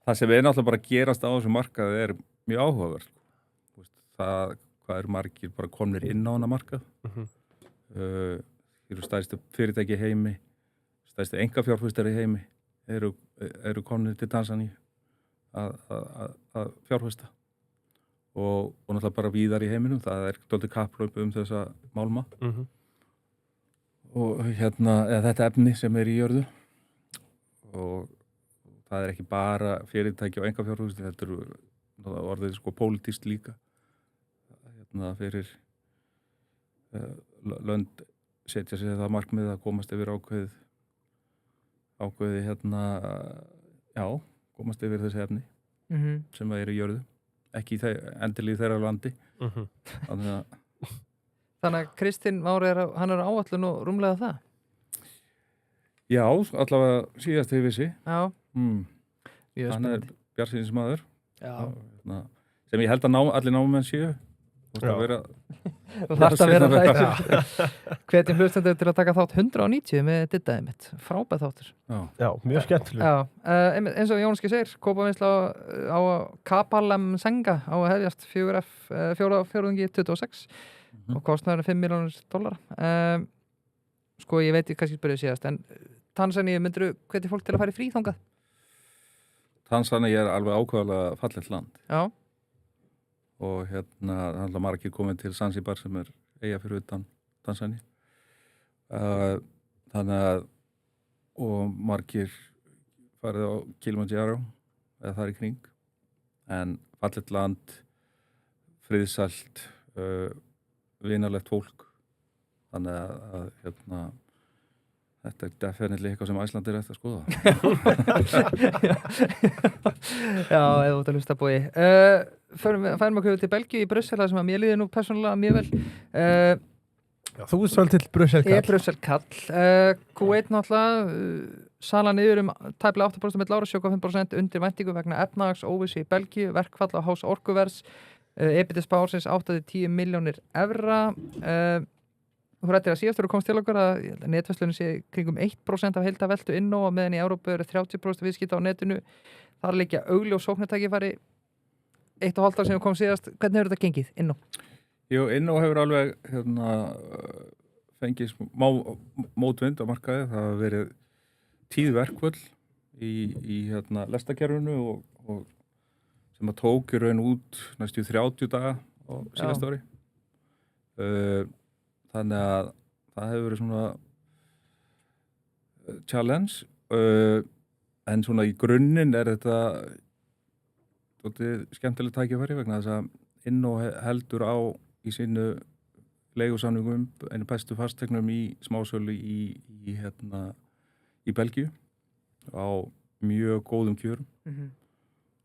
Það sem er náttúrulega bara að gerast á þessu markaði er mjög áhugaverð. Það hvað eru margir bara komnir inn á hana markað. Þeir eru stærstu fyrirtæki í heimi, stærstu einkafjárfestar í heimi, eru komnir til Tansaníu að fjárfesta. Og náttúrulega bara víðar í heiminum, það er dálítið kapphlaup þessa málma. Og þetta efni sem er í jörðu. Og það er ekki bara fyrirtæki og einkafjárfesti, þetta eru orðið sko pólitískt líka. Fyrir lönd setja sér það markmið að komast yfir ákveðið komast yfir þessi efni sem það eru í jörðu. Ekki endilega í þeirra landi. Þannig að Kristinn Már hann er áætlun og rúmlega það? Já, allavega síðast hefur vissi. Já. Hann er bjartsýnismaður. Sem ég held að allir námumenn séu. Það vera Hvetjum hlustendur til að taka þátt 190 með Diddaði mitt. Frábæð þáttur. Já, mjög skemmtileg. Eins og Jónski segir, kópavinnsla á Kapalem Senga á að hefjast 4/26 og kostnaður $5 milljónir. Sko, ég veit ég kannski spyrja síðast, en Tansaníu, myndirðu hvetja fólk til að fara í frí þangað? Tansaníu er alveg ákveðlega fallegt land. Já. Og það er margir komin til Zanzibar sem er eyja fyrir utan Tansaníu. Þannig að og margir farið á Kilimanjaro eða þar í kring. En fallegt land, friðsælt, vinalegt fólk. Þannig að þetta er definitely eitthvað sem Æsland er eftir að skoða. Já, eða út að hlusta búi. Færum okkur til Belgíu í Brussel, sem að mér líður nú persónulega mjög vel. Já, þú er svolítið til Brussel-kall. Ég er Brussel-kall. Q1 náttúrulega, sala niður tæplega 8% með lára 7,5% undir væntingu vegna efnahags óvissu í Belgíu, verkfall á Hás Orkuvers, EBITDA spársins 8-10 milljónir evra. Þú rættir að síðast þú komst til okkar að netverslunum sé kringum 1% af heildarveltu innó og meðan í Evrópu eru 30% viðskipta á netinu. Þar liggja augljós sóknartækifæri 1,5 ár sem við komum síðast. Hvernig hefur þetta gengið innó? Jú, innó hefur alveg fengið mótvind á markaði. Það hefur verið 10 verkföll í lestakerfinu og sem að tók í raun út næstu 30 daga á síðast ári. Þannig að það hefur verið svona challenge en svona í grunninn er þetta skemmtilegt tækifæri vegna þess að innó heldur á í sínu leigusamningum einu bestu fastegnum í smásölu í Belgíu á mjög góðum kjörum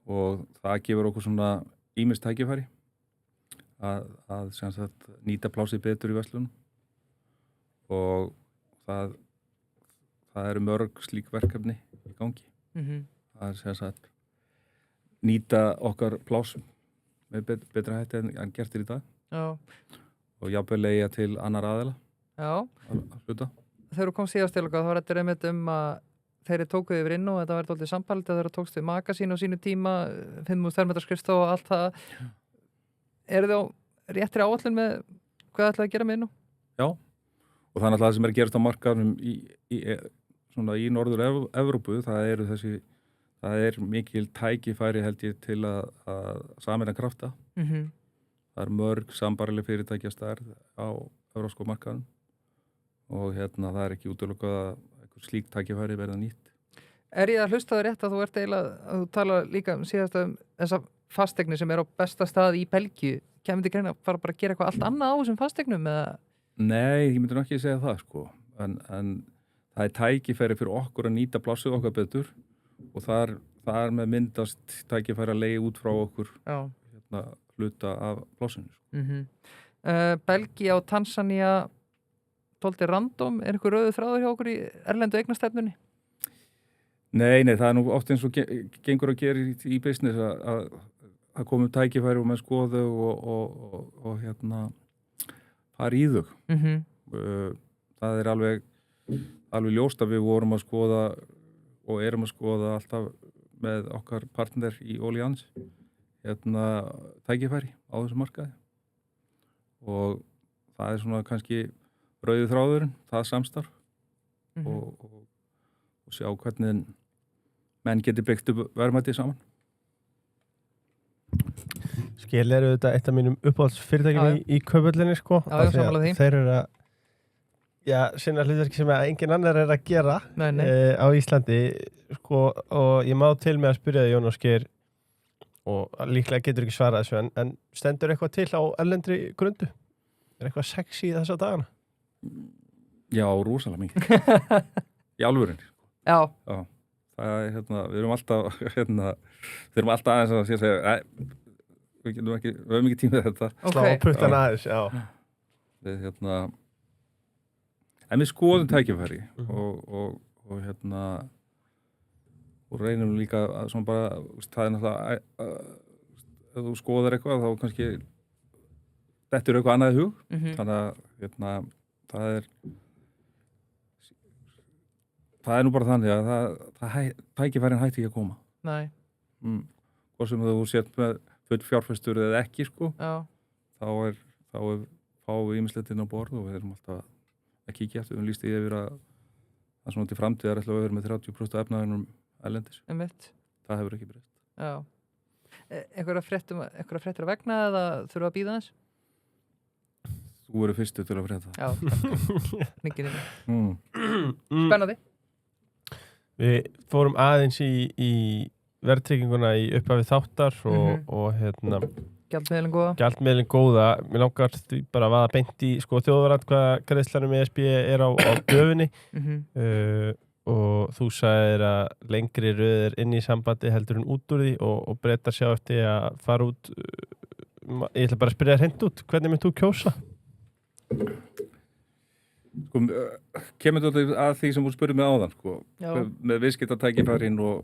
og það gefur okkur svona ýmist tækifæri að sem sagt nýta plásið betur í verslunum og það eru mörg slík verkefni í gangi. Það sem sagt nýta okkar plásum með betra hætti en gert í dag. Já. Og jafnvel leigja til annar aðila. Já. Að hluta. Þegar þú kom síðast til okkar, þá var þetta einmitt að þeirri tókuðu yfir inn og þetta var dálítið sambald þegar þeirra tókstu maka sín á sínu tíma 5.000 fermetra og allt það. Eru þið á réttri áætlun með hvað ætlaði að gera með inn? Já, og það er alltaf það sem er að gerast á markaðnum í Norður-Evrópu, það er mikil tækifæri held ég til að sameina krafta. Það er mörg sambarileg fyrirtæki að stærð á evrópskum markaðnum og það er ekki útilokað að einhver slík tækifæri verða nýtt. Er ég að hlusta það rétt að þú ert eiginlega að þú tala líka síðast þessa fasteigni sem er á besta stað í Belgíu, kemur þið greina að fara bara að gera eitthvað allt annað á þessum fasteignum eða? Nei, ég myndi ekki segja það sko, en það er tækifæri fyrir okkur að nýta plássið okkar betur og þar með myndast tækifæri að leigja út frá okkur hluta af plássinu. Belgía og Tanzania tóldi random, er eitthvað rauðu þráður hjá okkur í erlendu eignastefnunni? Nei, það er nú oft eins og gengur að gera í business að koma tækifæri og með skoðu og fara í þau. Það er alveg ljóst að við vorum að skoða og erum að skoða alltaf með okkar partner í Allianz tækifæri á þessu markaði og það er svona kannski rauði þráðurinn, það samstarf og sjá hvernig menn geti byggt upp verðmæti saman. Skel eru þetta eitt af mínum uppáhaldsfyrirtækjum í Kaupöllinni sko. Þeir eru að sinna hlutverki sem engin annar er að gera á Íslandi sko, og ég má til með að spyrja þig Jón Ásgeir og líklega getur ekki svarað þessu en stendur eitthvað til á erlendri grundu? Er eitthvað sexy í þessa dagana? Já, rosalega mikið. Í alvörunni. Já. Það er við erum alltaf aðeins að segja við höfum ekki tíma þetta. Slá puttan aðeins, já. En við skoðum tækifæri og reynum líka að svona bara, það er náttúrulega ef þú skoðar eitthvað þá kannski dettur eitthvað annað í hug. Þannig að það er nú bara þannig að tækifærin hætti ekki að koma. Nei. Hvort sem þú sért með full fjárfestur eða ekki sko, þá fáum við ýmislegt inn á borð og við erum alltaf að kíkja eftir. Við lýst yfir að svona til framtíðar ætla að vera með 30% efnaðinum erlendis. Það hefur ekki breyst. Já. Einhverja fréttir að vegna eða þurfa að bíða þess? Þú verður fyrstu til að frétta. Já, mikið spennandi. Við fórum aðeins í verðtrygginguna í upphafi þáttar og gjaldmiðlinn góða. Mér langar bara að vaða beint í þjóðaratkvæðagreiðslanum ESB er á döfunni og þú sagðir að lengri röðir inn í sambandi heldur en út úr því og Bretar sjá eftir að fara út. Ég ætla bara að spyrja þér hreint út, hvernig mynd þú kjósa? Sko, kemur þetta að því sem þú spurði mig áðan sko, með viðskiptatækifærin og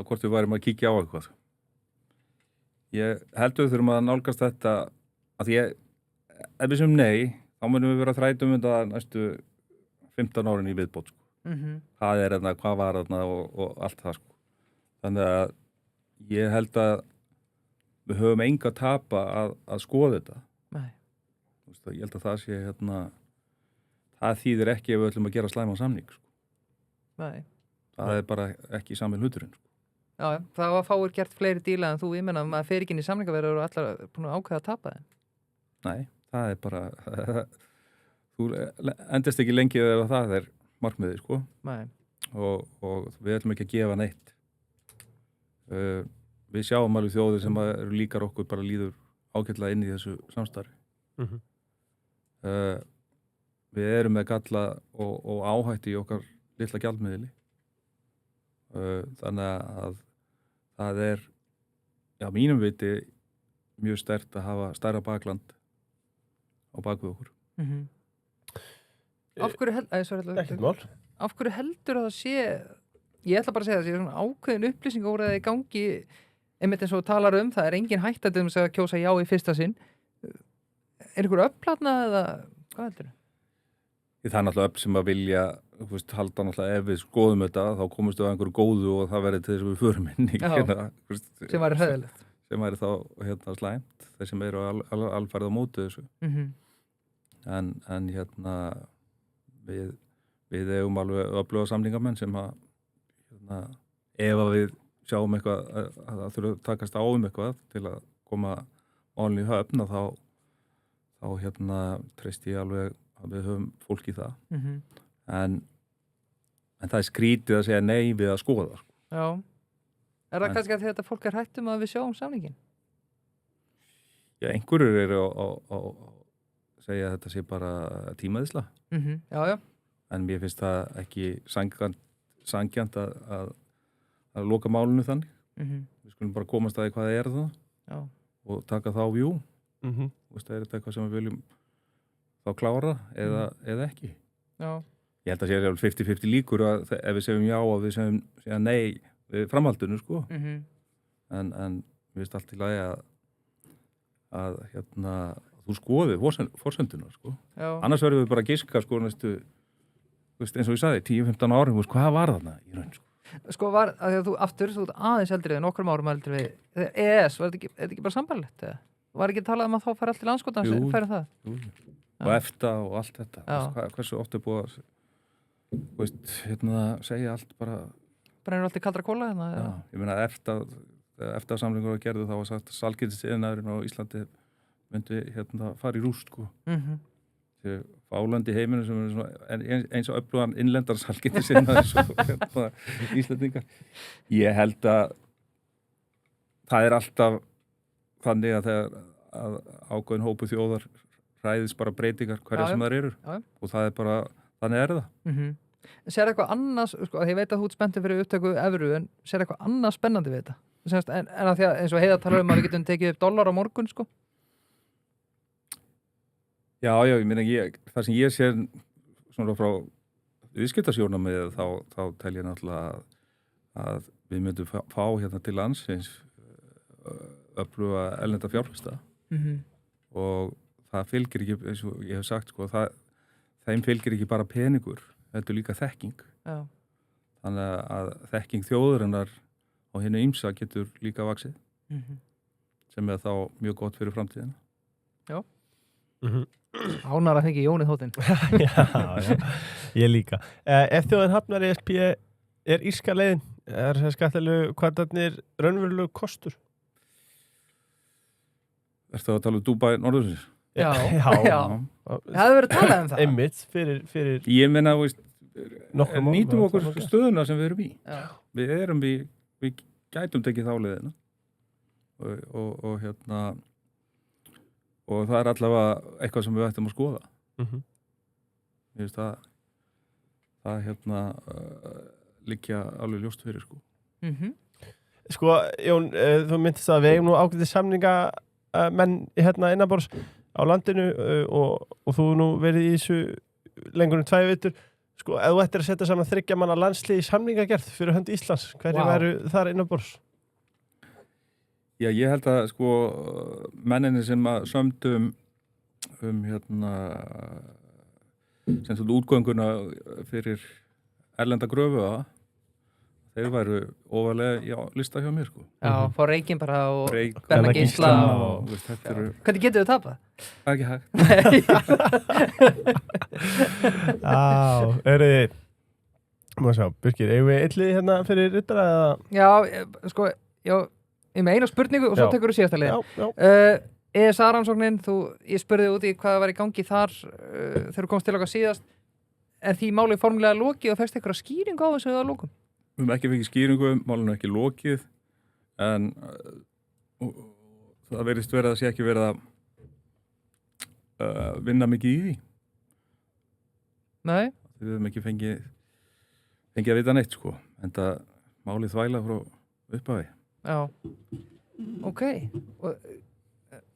hvort við værum að kíkja á eitthvað. Ég heldur þurfum að nálgast þetta að ef við sem nei, þá munum við vera að þræta þetta næstu 15 árin í viðbót sko. Hvað er þarna, hvað var þarna og allt það sko. Þannig að ég held að við höfum enga að tapa að skoða þetta. Nei. Ég held að það sé það þýðir ekki ef við ætlum að gera slæman samning sko. Nei. Það er bara ekki sami hluturinn sko. Já, það var fáir gert fleiri díla en þú, ég menna að maður fer ekki inn í samningaverður og allar búin að ákveða að tapa þeim. Nei, það er bara þú endast ekki lengi ef það er markmiðið sko. Nei. Og við ætlum ekki að gefa neitt. Við sjáum alveg þjóðir sem eru líkar okkur bara líður ágætlega inn í þessu samstarfi. Við erum með galla og áhætti í okkar litla gjaldmiðli. Þannig að það er mínum viti mjög sterkt að hafa stærra bakland á bakvið okkur. Af hverju Ekkert mál. Af hverju heldur það sé, ég ætla bara að segja það sé svona ákveðin upplýsingóræði í gangi, einmitt eins og talar það er engin hætta til að kjósa já í fyrsta sinn. Er ykkur upplatna eða hvað heldur? Það er náttúrulega upp sem að vilja halda náttúrulega ef við skoðum þetta þá komumst við að einhverju góðu og það verður til þess að við förum inn í sem væri hræðilegt. Sem væri þá slæmt, þeir sem eru alfarið á móti þessu. En við eigum alveg öfluga samningamenn sem að ef að við sjáum eitthvað að það þurfa að takast á eitthvað til að koma málinu í höfn þá treysti ég alveg að við höfum fólk í það. En það er skrítið að segja nei við að skoða. Já. Er það kannski að þetta fólk er hrætt að við sjáum samningin? Já, einhverjur eru að segja að þetta sé bara tímaðisla. Já. En mér finnst það ekki sanngjarnt að loka málinu þannig. Við skulum bara komast að hvað það það. Já. Og taka þá vjú. Er þetta eitthvað sem við viljum þá klára eða ekki? Já. Ég held að sé alveg 50-50 líkur að ef við segjum já og við segjum nei við framhaldinu, sko. En við veist allt í lagi að þú skoði forsenduna, sko. Já. Annars verðum við bara að giska, sko, næstu, eins og ég sagði, 10-15 árum, hvað var þarna í raun, sko? Sko var, að þú ert aðeins eldri en nokkrum árum eldri við EES, er þetta ekki bara sambarlegt, eða? Var ekki talað að þá fara allt í landskotans fyrir það? Jú. Og EFTA og allt þetta. Hversu oft búið að segja allt bara... Brennur allt í kaldra kóla hérna? Já, ég meina EFTA samlingur að gerðu þá var sagt að salgildisiðnaðurinn á Íslandi myndi fara í rúst, sko. Fálandi heiminu sem er eins og öflugan innlendar salgildisiðnaður svo Íslandingar. Ég held að það er alltaf þannig að þegar ákveðin hópu þjóðar ræðist bara breytingar hverja sem þær eru. Og það er bara, þannig er það. Sér eitthvað annars, sko, ég veit að þú ert spenntið fyrir upptöku evru, en sér eitthvað annars spennandi við þetta? En að því að eins og Heiða talar að við getum tekið upp dollar á morgun, sko? Já, ég meina, það sem ég sé svona frá viðskiptasjónarmiðið þá tel ég náttúrulega að við myndum fá hérna til landsins öfluga erlenda fjárfesta og það fylgir ekki, eins og ég hef sagt, sko, þeim fylgir ekki bara peningur, þetta er líka þekking. Já. Þannig að þekking þjóðurinnar á hinu ýmsa getur líka vaxið, sem er þá mjög gott fyrir framtíðina. Já. Ánar að þengi Jónið þóttinn. Já, ég líka. Ef þjóðin hafnar í ESB er írska leiðin, er það skattalegu kvartarnir raunverulegu kostur? Ertu að tala um Dubai Norðursins? Já. Það hefur verið talað um það. Einmitt, fyrir ég meina, nýtum okkur stöðuna sem við erum í. Já. Við gætum tekið þá leiðina og það er allavega eitthvað sem við ættum að skoða. Ég veist það liggja alveg ljóst fyrir, sko. Sko, Jón, þú myndist að við eigum nú ágætið samninga menn innanborðs á landinu og þú nú verið í þessu lengur en 2 vikur. Sko, ef þú ættir að setja saman 3 manna landslið í samningagerð fyrir hönd Íslands, hverju væru þar innanborðs? Já, ég held að, sko, menninni sem að sömdu sem þú útgönguna fyrir erlenda gröfu þeir væru ofarlega lista hjá mér, sko. Já, fá reykinn bara og Benna Gísla og... Hvernig getur þau tapað? Það er ekki hægt. Má sjá, Birkir, eigum við eitthvað hérna fyrir ryttara eða? Já, sko, ég með eina spurningu og svo tekur þú síðasta liðin. ESA-rannsóknin, ég spurði út í hvað var í gangi þar þegar þú komst til okkar síðast. Er því málið formulega lokið og fæst eitthvað skýringu á þessu að lokum? Við höfum ekki fengið skýringu, málinu er ekki lokið, en það verðist verið að sé ekki verið að vinna mikið í því. Nei? Við höfum ekki fengið að vita neitt, sko, en það málið þvæla frá upphafi. Já, ok. Og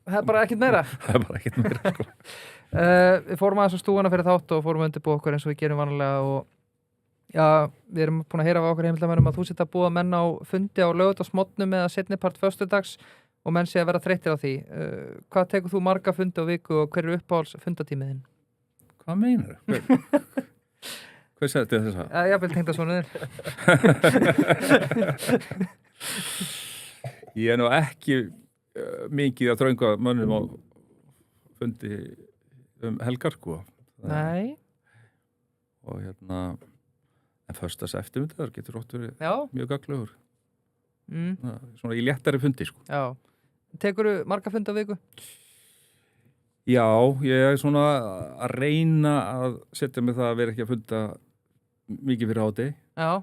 það er bara ekkert meira? Það er bara ekkert meira, sko. Við fórum aðeins á stúana fyrir þátt og fórum undirbúa okkur eins og við gerum vanlega og já, við erum búin að heyra af okkur heimildamönnum að þú sitt að búa menn á fundi á laugardagsmorgnum eða seinnipart föstudags og menn sé að vera þreyttir á því. Hvað tekur þú marga fundi á viku og hver uppáhalds fundatímiðinn? Hvað meinar þau? Hvað sagði þið þess að? Ég vil tengda svona þér. Ég nú ekki mikið að þrönga mönnum á fundi helgar, sko. Nei. Og en föstudags eftirmyndagar getur ótt verið mjög gagnlegur. Svona í léttari fundi, sko. Já. Tekurðu marga fundi á viku? Já, ég er svona að reyna að setja mig það að vera ekki að funda mikið fyrir hádegi. Já.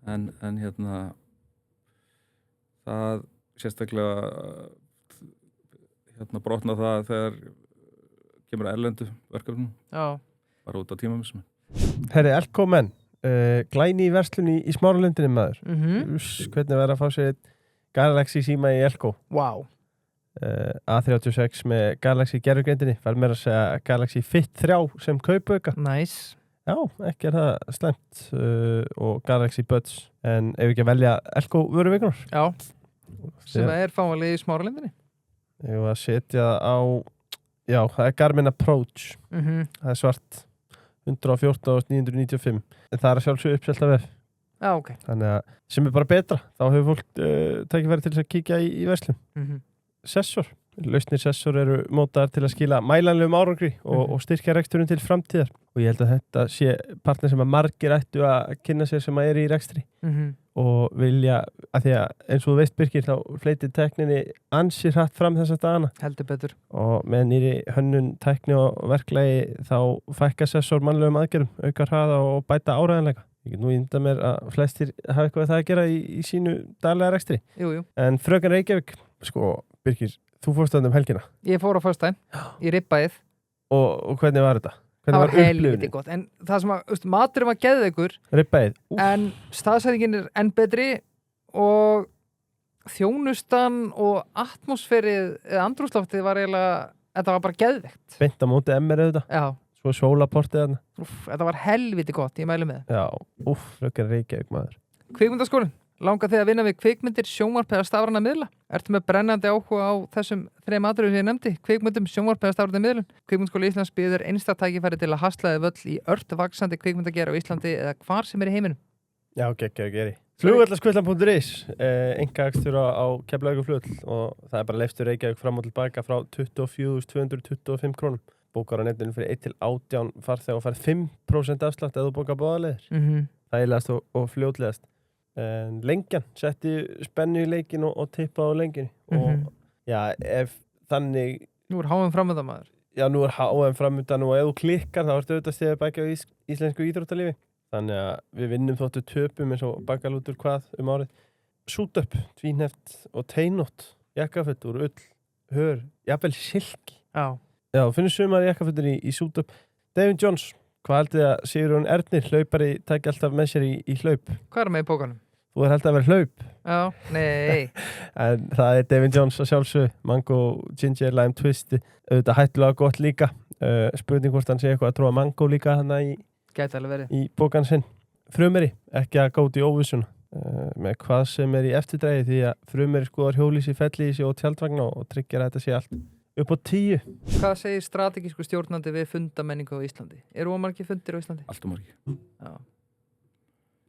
En það sérstaklega brotna það þegar kemur erlendu verkefnum. Já. Bara út á tímamissum. Herri, Elko menn, glæni í verslun í Smáralundinni maður. Hvernig verður að fá sér Galaxy síma í Elko? Wow. A36 með Galaxy gerfugrindinni, fær mér að segja Galaxy Fit 3 sem kaupauka. Nice. Já, ekki er það slæmt og Galaxy Buds, en ef ekki að velja Elko vöruvikunar. Já, sem er fáanlega í Smáralundinni. Ég var að setja á, já, það er Garmin Approach, það er svart, 114.995, en það er að sjálfsögðu uppselt af vef. Já, ok. Þannig að sem er bara betra, þá hefur fólk tækifæri til þess að kíkja í verslun. Sessor, lausnir Sessor eru mótaðar til að skila mælanlegum árangri og styrkja reksturinn til framtíðar og ég held að þetta sé partner sem að margir ættu að kynna sér sem að eru í rekstri og vilja, að því að eins og þú veist Birkir, þá fleitir tekninni ansi hratt fram þessa dagana. Heldur betur. Og með nýri hönnun, tækni og verklagi þá fækka Sessor mannlegum aðgerðum, auka hraða og bæta áræðanleika. Ég get nú ímynda mér að flestir hafa eitthvað það að gera í sínu daglega rekstri. Jú. En fröken Reykjavík, sko, Birkir, þú fórst þarna helgina. Ég fór á föstudaginn, í ribbaið. Og hvernig var þetta? Það var helviti gott, en það sem að, maturum var geðveikur. Ribbaið. En staðsætingin er enn betri og þjónustan og atmosfærið, eða andrúmsloftið var eiginlega, þetta var bara geðveikt. Beint á móti MR auðvitað. Já. Svo sólaportið þarna. Þetta var helviti gott, ég mælu með það. Já, fröken Reykjavík maður. Kvikmyndaskólinn. Langar þig að vinna við kvikmyndir, sjónvarp eða stafræna miðla? Ertu með brennandi áhuga á þessum þrem atriðum sem ég nefndi? Kvikmyndum, sjónvarp eða stafræna miðlun? Kvikmyndaskóli Íslands býður einstakt tækifæri til að haslaði völl í ört vaxandi kvikmyndagerð á Íslandi eða hvar sem er í heiminum. Já, geri. Flugvallaskvillan.is, einkaakstur á Keflavíkurflugvöll og það er bara leifstur Reykjavík fram og tilbaka frá 24.225 krónum. Bókar á netinu fyrir 1-18 farþega og fær 5% afslátt ef þú bókar báðaleiðir. Þægilegast og fljótlegast. Lengjan setti spennu í leikin og tippa á lengjunni og já, ef þannig nú er HM framöndan maður nú er HM framöndan og ef þú klikkar þá ertu auðvitað stiðið baki á íslensku íþróttalífi þannig að við vinnum þóttu töpum eins og bakalútur hvað árið Sútöp, tvínheft og teinótt jakkaföt úr ull, hör, jafnvel silki já, finnur sumar jakkafötur í Sútöp. David Jones, hvað haldið að Sigurjón Ernir hlaupari tækja alltaf með sér í hlaup? Hvað er með í bókanum? Þú er held að vera hlaup. Já, nei. En það er David Jones að sjálfsög, Mango, Ginger, Lime Twist, auðvitað hættulega gott líka. Spurning hvort hann sé eitthvað að tróða Mango líka hana í bókan sinn. Frumeri, ekki að góti óvissuna. Með hvað sem er í eftirdræði því að frumeri skoðar hjólísi, fellísi og tjaldvagna og tryggir að þetta sé allt upp á 10. Hvað segir strategísku stjórnandi við fundamenningu á Íslandi? Eru ómargi fundir á Íslandi? Allt ómargi. Já.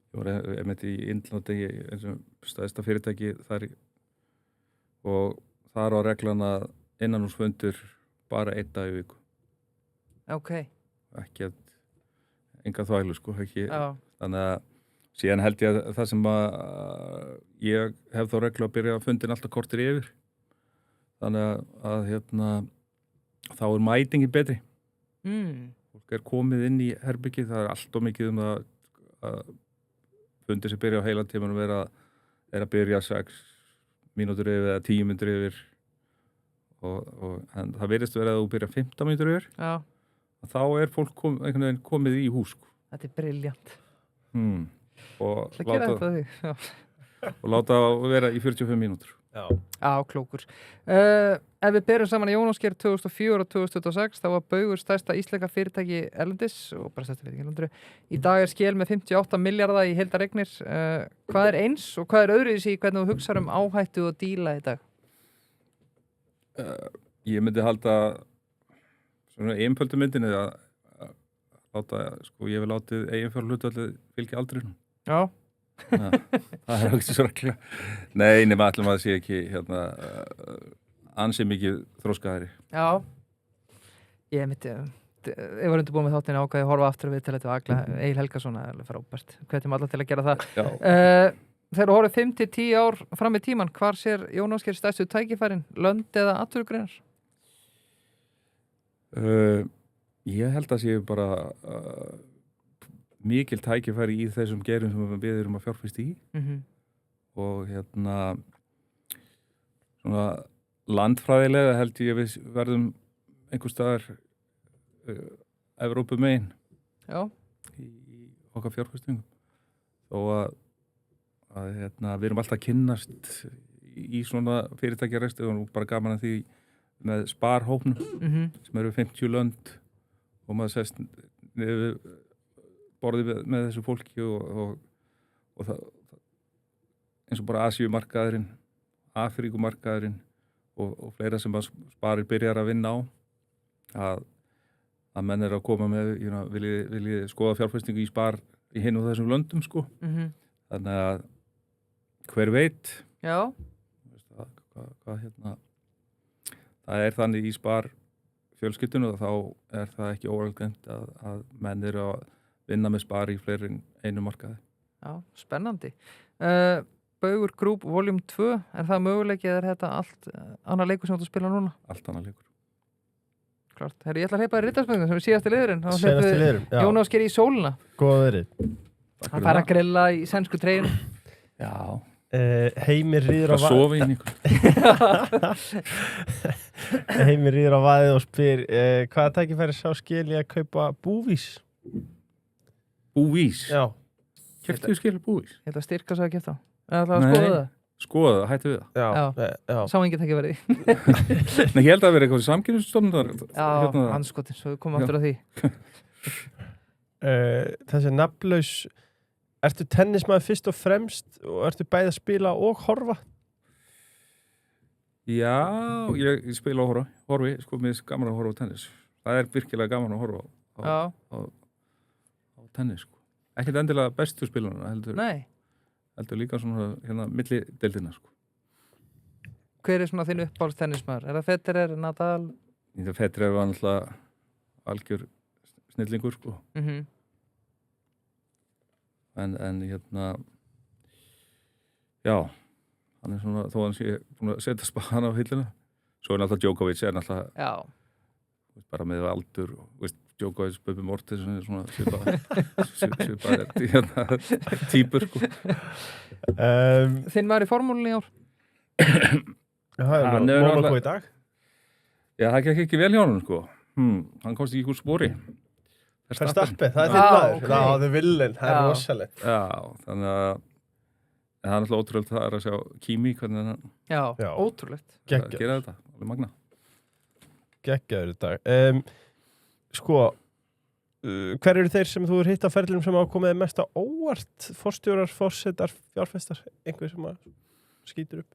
Ég var einmitt í Indlandi eins og stæðsta fyrirtæki þar og þar á reglan að innanhúsfundur bara 1 dag í viku. Ok. Ekki að enga þvælu, sko, ekki. Já. Þannig að síðan held ég að það sem að ég hef þá reglu að byrja fundin alltaf kortir yfir. Þannig að þá er mætingin betri. Fólk er komið inn í herbyggi, það er allt og mikið að fundir sem byrja á heilan tímanum er að byrja 6 mínútur yfir eða 10 mínútur yfir en það verðist verið að þú byrja 15 mínútur yfir. Já. Þá er fólk einhvern veginn komið í hús. Þetta er brilljant. Og það gera þetta því. og láta vera í 45 mínútur. klókur. Ef við berum saman Jón Ásgeir 2004 og 2026 þá var Baugur stærsta íslenska fyrirtæki erlendis og bara stærsta fyrirtæki erlendri. Í dag Skel með 58 milljarða í heildareignir. Hvað eins og hvað öðruvísi í hvernig þú hugsar áhættu og díla í dag? Ég myndi halda svona einföldu myndinni að láta, ég vil látið eiginfjárhlutfallið fylgja aldrinum. Já. Það ekki svo regla. Nei, nema ætlum að það sé ekki ansi mikið þróskaðari. Já. Ég var undirbúin með þáttina ákvæði að horfa aftur við til þetta Agla Egil Helgason, það alveg frábært. Hvetjum alla til að gera það. Þegar þú horfið 5-10 ár fram í tíman, hvar sér Jón Ásgeir stærstu tækifærin, lönd eða atvinnugreinar? Ég held að séu bara mikil tækifæri í þessum gerum sem við erum að fjárfesta í og svona landfræðilega held ég að við verðum einhvers staðar Evrópu megin í okkar fjárfestingum þó að við erum alltaf að kynnast í svona fyrirtækjarekstri og nú bara gaman að því með sparhópnum sem eru 50 lönd og maður sest niður borðið með þessu fólki og það eins og bara Asíumarkaðurinn, Afríkumarkaðurinn og fleira sem Sparir byrjar að vinna á að menn að koma með viljið skoða fjárfestingu í Spar í hinn og þessum löndum þannig að hver veit það þannig í Spar fjölskyldunum og þá það ekki óalgengt að menn eru að vinna með Spar í fleiri en einu markaði. Já, spennandi. Baugur Group Volume 2, það möguleiki eða þetta allt annar leikur sem þú spila núna? Allt annar leikur. Klart. Herri, ég ætla að hleypa þér rittarspöngum sem er síðasti liðurinn. Síðasti liðurinn, já. Jón Ásgeir í sólina. Góða verið. Hann fær að grilla í sænsku treyjunum. Já. Heimir rýður á sofa í ykkur. Heimir rýður á vaðið og spyr hvaða tækifæri sá Skeli að kaupa búvís? Búvís? Já. Keyptu Skeli búvís? Ég ætla að styrka svo að keypta. Ég ætla að skoða það. Skoða það, hættu við það. Já. Sá engin tækifæri. Nei, ég held að vera eitthvað samkynningsstofnunar. Já, andskotin, svo við komum aftur að því. Þessi nafnlaus, ertu tennismaður fyrst og fremst og ertu bæði að spila og horfa? Já, ég spila og horfi, mér er gaman að horfa á tennis. Það er virkilega gaman að horfa á tennis, Ekkert endilega bestu spiluna, heldur líka svona milli deildina, Hver er svona þinn uppáhalds tennismaður? Er það Federer, Nadal? Federer var náttúrulega algjör snillingur, En já, hann er svona, þó hann sé búin að setja spaðan á hilluna. Svo er náttúrulega Djokovic, bara með aldur, Djokovic, Bubbi Mortis, svona svipaðir týpur, Þinn var í formúlunni í ár? Það er Monaco í dag. Já, það gekk ekki vel hjá hann, Hann komst ekki úr spori. Verstappen, það er þinn maður. Það er villin, það er rosalegt. Já, þannig að það er náttúrulega ótrúlegt það að sjá Kimi, hvernig hann ótrúlegt. Gera þetta, alveg magna. Geggjaður í dag. Hver eru þeir sem þú er hitt á ferlinum sem hafa komið mest á óvart? Forstjórar, forsetar, fjárfestar, einhver sem skýtur upp?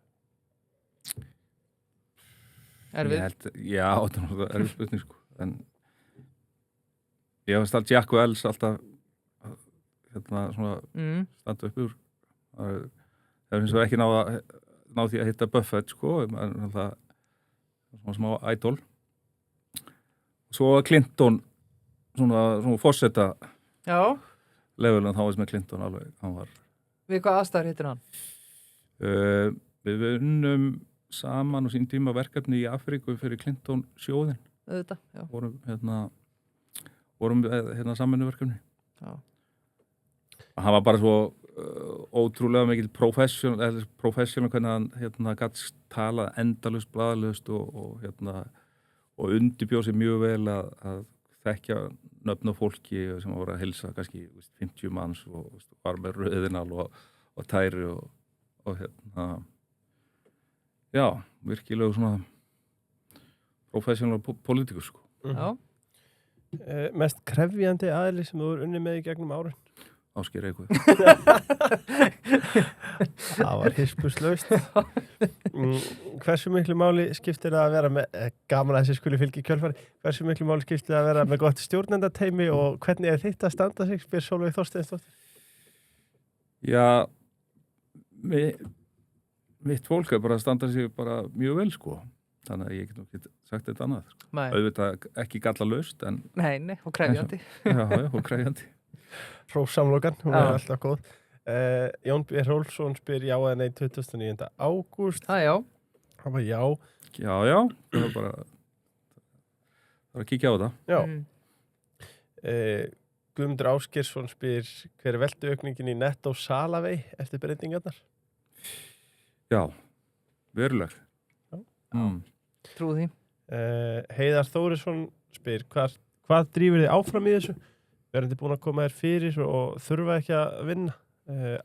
Erfið? Já, þetta er náttúrulega erfið spurning, en ég hef stalt Jack Wells alltaf svona standa upp úr. Það er eins og ekki náð því að hitta Buffett, alltaf svona smá idol. Svo Clinton, svona forseta levelin, þá var með Clinton alveg, hann var. Við hvað aðstæður hittir hann? Við unnum saman og sín tíma verkefni í Afríku fyrir Clinton sjóðin. Auðvitað, já. Vorum samvinnuverkefni. Já. Hann var bara svo ótrúlega mikil professional hvernig hann gat talað endalaust, blaðalaust og undirbjóð sér mjög vel að þekkja nöfn á fólki sem voru að heilsa kannski 50 manns og var með rauðinal og tæri og Já, virkilega svona professional politikus sko. Já. Mest krefjandi aðili sem þú er unni með í gegnum árin? Ásgeir eitthvað. Það var hispuslaust. Hversu miklu máli skiptir það að vera með, gaman að þessi skuli fylgi í kjölfari, hversu miklu máli skiptir það að vera með gott stjórnendateymi og hvernig er þitt að standa sig, spyr Sólveig Þorsteinsdóttir? Já, mitt fólk er bara að standa sig bara mjög vel sko. Þannig að ég get nú ekki sagt þetta annað. Auðvitað ekki gallalaust en... Nei, og krefjandi. Já, og krefjandi. Hrósamlokan, hún er alltaf góð. Jón B. Rolfsson spyr já eða nei 29. ágúst. Já. Það var já. Já, það var bara að kíkja á þetta. Já. Guðmundur Ásgeirsson spyr hver er veltuaukningin í Netto Salavei eftir breytingarnar? Já, veruleg. Trúið því. Heiðar Þórisson spyr hvað drífur þið áfram í þessu? Verðandi búin að koma þér fyrir og þurfa ekki að vinna?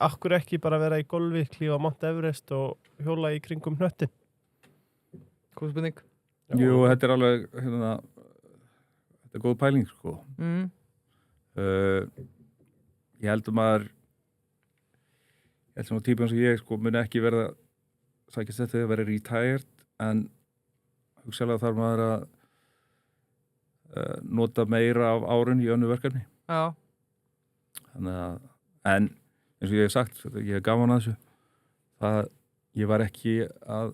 Akkur ekki bara vera í golfi, klífa Mount Everest og hjóla í kringum hnöttin? Góð spurning. Jú, þetta er alveg þetta er góð pæling sko. Ég held sem típun sem ég sko muni ekki verða sækist þetta að vera retired en hugsalega þarf maður að nota meira af árun í önnu verkefni. Já. Þannig að, en eins og ég hef sagt, ég hef gaman að þessu, ég var ekki að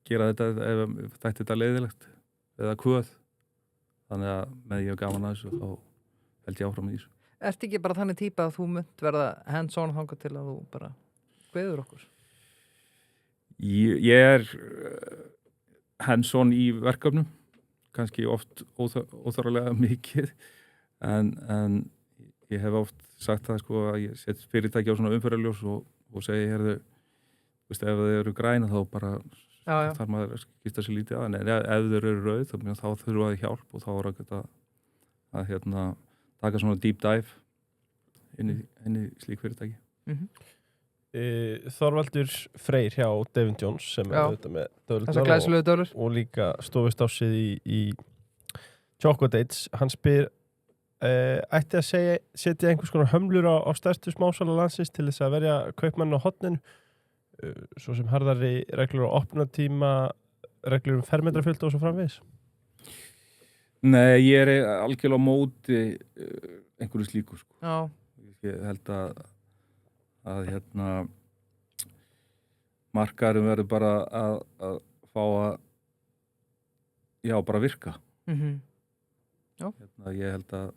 gera þetta ef þetta leiðilegt eða kvöð. Þannig að með ég hef gaman að þessu, þá held ég áfram í þessu. Ertu ekki bara þannig típa að þú munt verða hands-on þangað til að þú bara kveður okkur? Ég er hands-on í verkefnum, kannski oft óþarflega mikið, en ég hef oft sagt það sko að ég set fyrirtæki á svona umferðarljós og segi, heyrðu, ef þau eru græna þá bara þarf maður að skipta sér lítið að, en ef þau eru rauð þá þurfa það hjálp og þá er að taka svona deep dive inn í slík fyrirtæki. Þorvaldur Freyr hjá David Jones sem er auðvitað með döðlurnar og líka stofustásið í Choco Dates. Hann spyr ætti að setja einhvers konar hömlur á stærstu smásala landsins til þess að verja kaupmann á hotninu, svo sem harðari reglur á opnatíma, reglur fermetrafjölda og svo framvegis? Nei, ég er algjörlega á móti einhverju slíku sko. Já. Ég held að markaðurinn verður bara að fá að bara virka. Já. Ég held að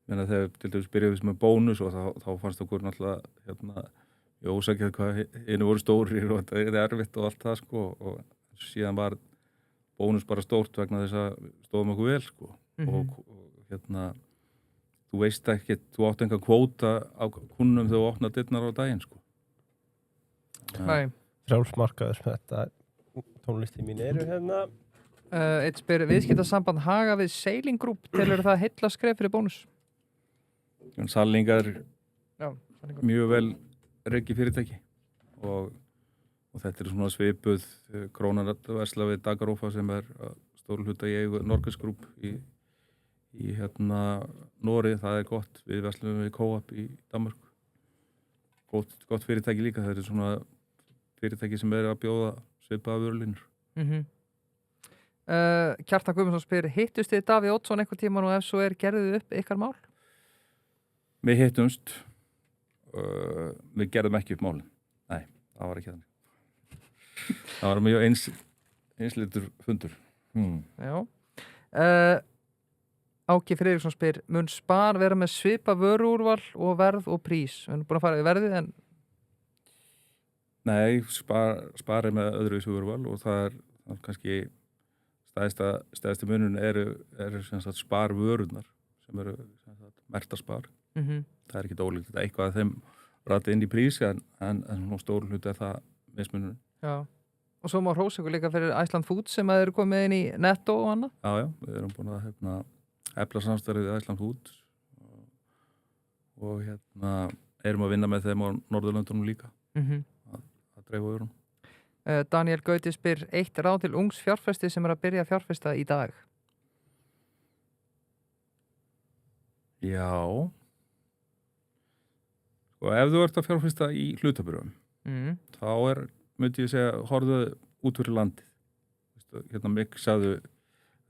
þegar til dæmis byrjuðum með bónus og þá fannst okkur náttúrulega ég ósækjað hvað einu voru stórir og þetta er erfitt og allt það sko og síðan var bónus bara stórt vegna þess að stóðum okkur vel sko og þú veist ekki, þú átt enga kvóta á kunnum þegar þú opnar dyrnar á daginn sko. Nei. Frjálsmarkaður, þetta tónlisti mín eru hérna. Eitt spyr, viðskiptasamband Haga við Sailing Group, telur það heilla skref fyrir bónus? Sallingar mjög vel rekið fyrirtæki og þetta er svona svipuð krónarversla við Dagarofa sem er stór hluta í eigu Norges Group í Nóri, það er gott, við verslum við Co-op í Danmark, gott fyrirtæki líka, það er svona fyrirtæki sem er að bjóða svipaða vörulínur. Kjartan Guðmundsson spyr, hittust þið Davíð Oddsson einhvern tímann og ef svo er gerðuð upp ykkar mál? Við hittumst, við gerðum ekki upp málin, nei, það var ekki þannig. Það var mjög einslitur fundur. Já. Áki Friðriksson spyr, mun Spar vera með svipa vöruúrval og verð og prís? Við erum búin að fara við verðið en... Nei, Spar er með öðru vöruúrval og það er kannski stæðsti munun eru Spar vörurnar sem eru merktar Spar. Það er ekki ólíkt, þetta er eitthvað að þeim rati inn í prísi en stór hluti er það mismunun. Já. Og svo má hrósa ykkur líka fyrir Iceland Foods sem að eru komið inn í Netto og annað. Já, við erum búin að efla samstarfið í Iceland Foods og erum að vinna með þeim á Norðurlöndunum líka að dreifa vörum. Daniel Gauti spyr 1 ráð til ungs fjárfesti sem að byrja að fjárfesta í dag. Já. Og ef þú ert að fjárfesta í hlutabréfum, þá myndi ég segja, horfðu út fyrir landið. Hérna miksaðu,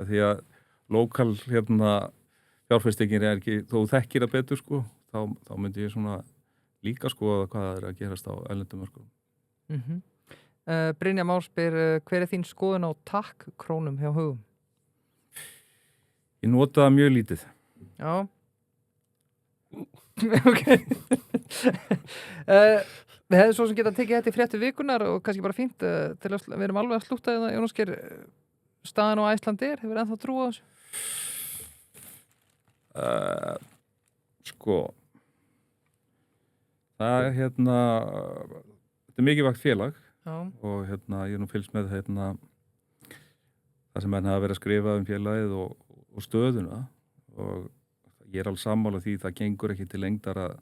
því að lokal fjárfestingin ekki, þó þekkir það betur sko, þá myndi ég svona líka skoða hvað að gerast á erlendum mörkuðum. Brynja Már spyr, hver þín skoðun á takk-krónum hjá Hugum? Ég nota það mjög lítið. Já. Ok. Við hefðum svo sem getað tekið þetta í fréttu vikunar og kannski bara fínt til að við erum alveg að slúta þetta. Jónas Geir, staðan á Icelandair, hefur ennþá trú á þessu? Sko, það þetta er mikilvægt félag. Já. Og ég nú fylgst með það sem menn hafa verið að skrifa félagið og stöðuna og ég alveg sammála því það gengur ekki til lengdar að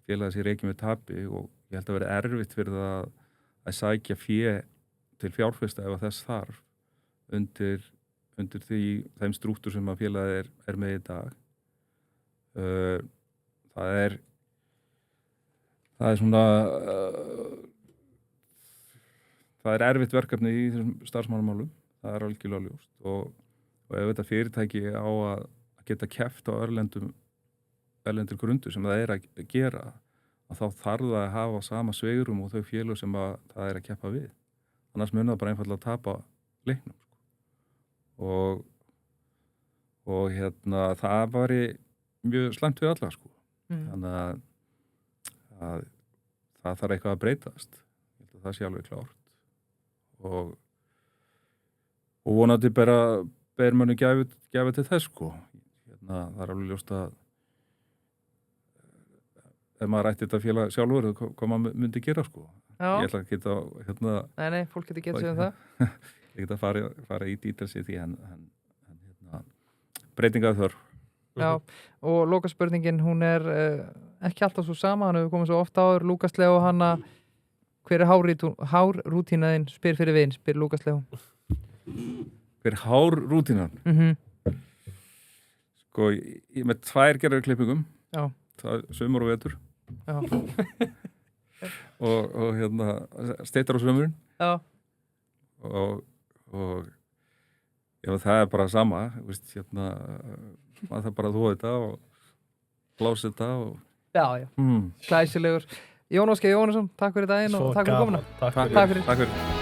félagið sé rekið með tapi og ég held að vera erfitt fyrir það að sækja fé til fjárfesta ef þess þarf undir þeim strúktur sem að félagið er með í dag. Það er svona það er erfitt verkefni í þessum starfsmannamálum, það er algjörlega ljóst og ef þetta fyrirtæki á að geta keppt á erlendur grundu sem það að gera, að þá þarf það að hafa sama sveirum og þau félög sem það að keppa við. Annars mun það bara einfallega að tapa leiknum. Og það var mjög slæmt við alla sko. Þannig að það þarf eitthvað að breytast. Ég held að það sé alveg klárt. Og vonandi ber manni gæfu til þess sko. Það er alveg ljóst að ef maður rætti þetta félag sjálfur hvað maður myndi gera sko. Já. Ég ætla að geta Nei, fólk getur getið sig það. Ég geta fara í details í því en breytingar þörf. Já, og lokaspurningin hún ekki alltaf svo sama, hann hefur komið svo oft áður. Lúkas Leó, hver hárrútínaðinn? Spyr fyrir vin, spyr Lúkas Leó. Hver hárrútínan? Sko, ég með 2 gerðar klippingum. Já. Það sumar og vetur. Já. og steytar á sömurinn. Já. Og já, það bara sama, veist, maður það bara að þóa þetta og blása þetta og... Já. Glæsilegur. Jón Óskar Jónasson, takk fyrir daginn og takk fyrir komuna. Takk fyrir.